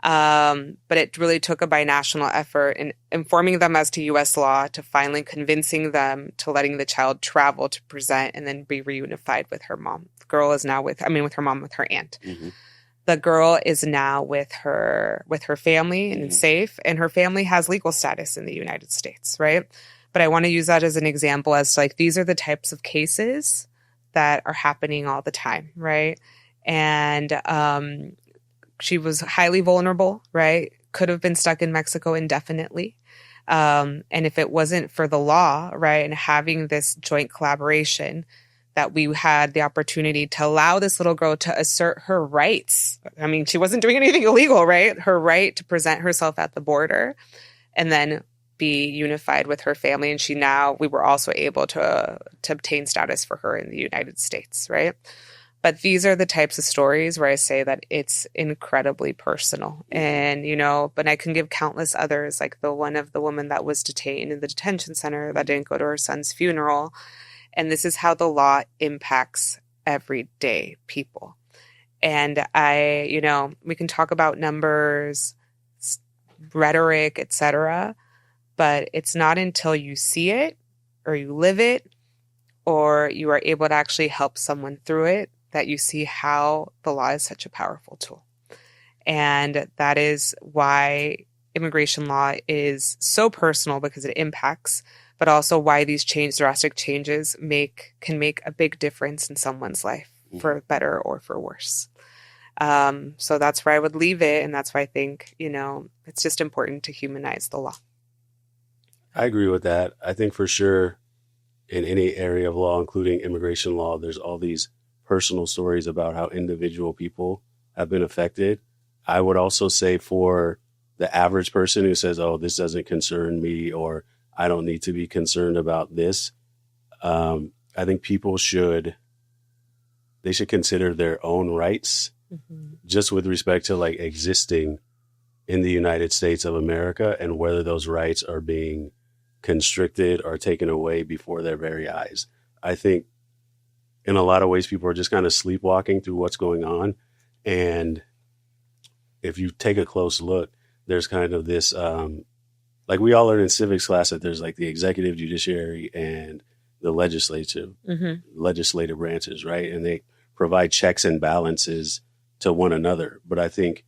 But it really took a binational effort in informing them as to U.S. law, to finally convincing them to letting the child travel to present and then be reunified with her mom. The girl is now with her mom, with her aunt. The girl is now with her family and is safe, and her family has legal status in the United States, right? But I want to use that as an example as to, like, these are the types of cases that are happening all the time, right? And she was highly vulnerable, right? Could have been stuck in Mexico indefinitely. And if it wasn't for the law, right, and having this joint collaboration, that we had the opportunity to allow this little girl to assert her rights. I mean, she wasn't doing anything illegal, right? Her right to present herself at the border and then be unified with her family. And we were also able to obtain status for her in the United States, right? But these are the types of stories where I say that it's incredibly personal. And, but I can give countless others, like the woman that was detained in the detention center that didn't go to her son's funeral. And this is how the law impacts everyday people. And we can talk about numbers, rhetoric, etc., but it's not until you see it or you live it or you are able to actually help someone through it that you see how the law is such a powerful tool. And that is why immigration law is so personal, because it impacts, but also why these drastic changes can make a big difference in someone's life, for better or for worse. So that's where I would leave it. And that's why I think, it's just important to humanize the law. I agree with that. I think for sure in any area of law, including immigration law, there's all these personal stories about how individual people have been affected. I would also say for the average person who says, oh, this doesn't concern me, or I don't need to be concerned about this. I think people should consider their own rights just with respect to like existing in the United States of America and whether those rights are being constricted or taken away before their very eyes. I think in a lot of ways, people are just kind of sleepwalking through what's going on. And if you take a close look, there's kind of this, like we all learn in civics class that there's like the executive, judiciary, and the legislative branches, right? And they provide checks and balances to one another. But I think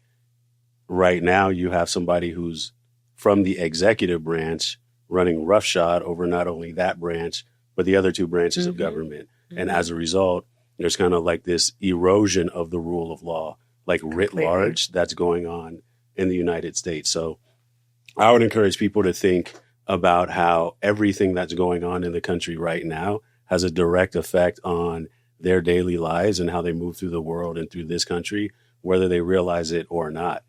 right now you have somebody who's from the executive branch running roughshod over not only that branch, but the other two branches of government. And as a result, there's kind of like this erosion of the rule of law, like writ large, that's going on in the United States. So I would encourage people to think about how everything that's going on in the country right now has a direct effect on their daily lives and how they move through the world and through this country, whether they realize it or not.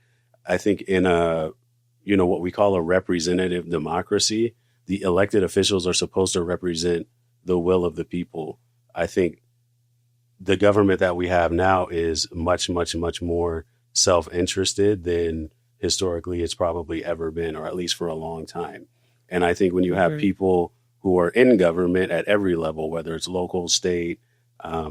I think in what we call a representative democracy, the elected officials are supposed to represent the will of the people. I think the government that we have now is much, much, much more self-interested than historically it's probably ever been, or at least for a long time. And I think when you have people who are in government at every level, whether it's local, state,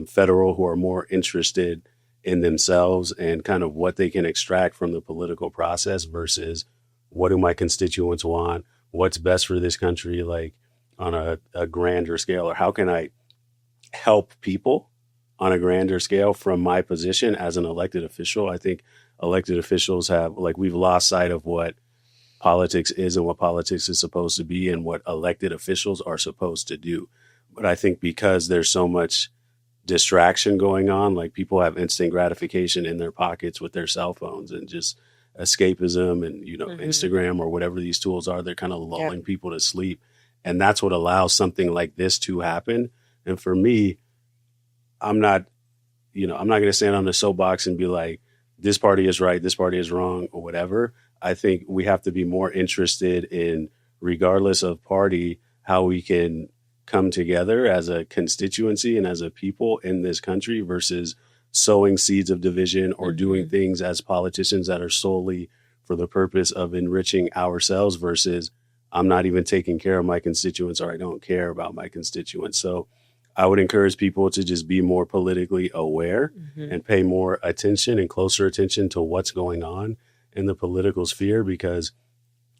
federal, who are more interested in themselves and kind of what they can extract from the political process versus what do my constituents want, what's best for this country, like on a grander scale, or how can I help people on a grander scale from my position as an elected official. I think elected officials we've lost sight of what politics is and what politics is supposed to be and what elected officials are supposed to do. But I think because there's so much distraction going on, like people have instant gratification in their pockets with their cell phones and just escapism and, Instagram or whatever these tools are, they're kind of lulling people to sleep. And that's what allows something like this to happen. And for me, I'm not going to stand on the soapbox and be like, this party is right, this party is wrong, or whatever. I think we have to be more interested in, regardless of party, how we can come together as a constituency and as a people in this country versus sowing seeds of division or doing things as politicians that are solely for the purpose of enriching ourselves versus I'm not even taking care of my constituents or I don't care about my constituents. So I would encourage people to just be more politically aware and pay more attention and closer attention to what's going on in the political sphere, because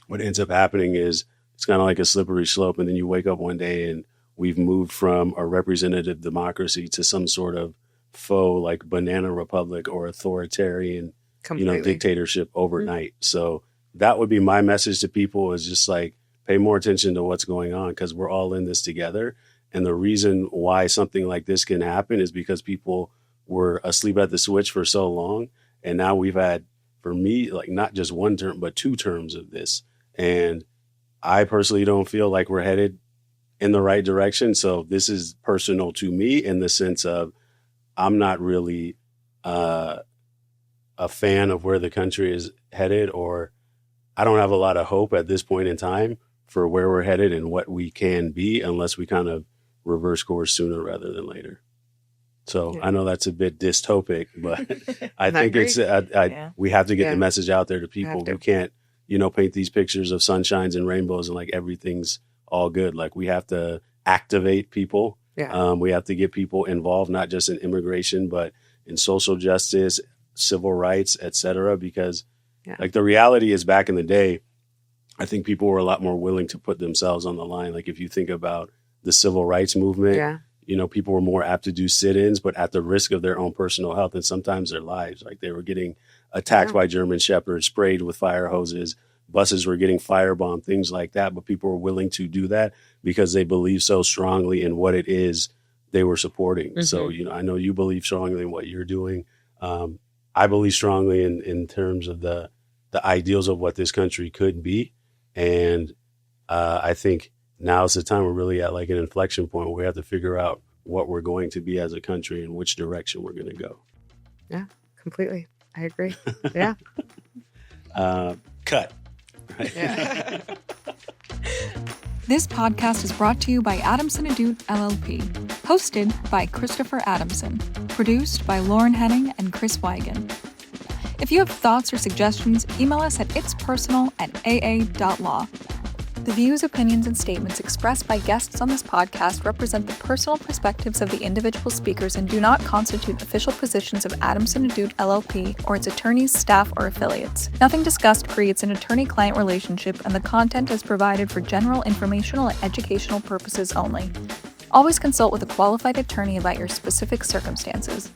what ends up happening is it's kind of like a slippery slope. And then you wake up one day and we've moved from a representative democracy to some sort of faux like banana republic or authoritarian, dictatorship overnight. So that would be my message to people, is just like pay more attention to what's going on, because we're all in this together. And the reason why something like this can happen is because people were asleep at the switch for so long. And now we've had, for me, like not just one term, but 2 terms of this. And I personally don't feel like we're headed in the right direction. So this is personal to me in the sense of I'm not really a fan of where the country is headed, or I don't have a lot of hope at this point in time for where we're headed and what we can be unless we kind of reverse course sooner rather than later. So I know that's a bit dystopic, but I think it's we have to get the message out there to people. We can't, paint these pictures of sunshines and rainbows and like everything's all good. Like we have to activate people. We have to get people involved, not just in immigration, but in social justice, civil rights, et cetera, because like the reality is back in the day, I think people were a lot more willing to put themselves on the line. Like if you think about the civil rights movement, people were more apt to do sit-ins, but at the risk of their own personal health and sometimes their lives. Like they were getting attacked by German shepherds, sprayed with fire hoses, buses were getting firebombed, things like that. But people were willing to do that because they believe so strongly in what it is they were supporting. So, I know you believe strongly in what you're doing. I believe strongly in terms of the ideals of what this country could be. And I think now's the time we're really at like an inflection point where we have to figure out what we're going to be as a country and which direction we're going to go. Yeah, completely. I agree. Yeah. Cut. Right? Yeah. This podcast is brought to you by Adamson Ahdoot LLP, hosted by Christopher Adamson, produced by Lauren Henning and Chris Wigan. If you have thoughts or suggestions, email us at itspersonal@aa.law. The views, opinions, and statements expressed by guests on this podcast represent the personal perspectives of the individual speakers and do not constitute official positions of Adamson Ahdoot LLP or its attorneys, staff, or affiliates. Nothing discussed creates an attorney-client relationship, and the content is provided for general informational and educational purposes only. Always consult with a qualified attorney about your specific circumstances.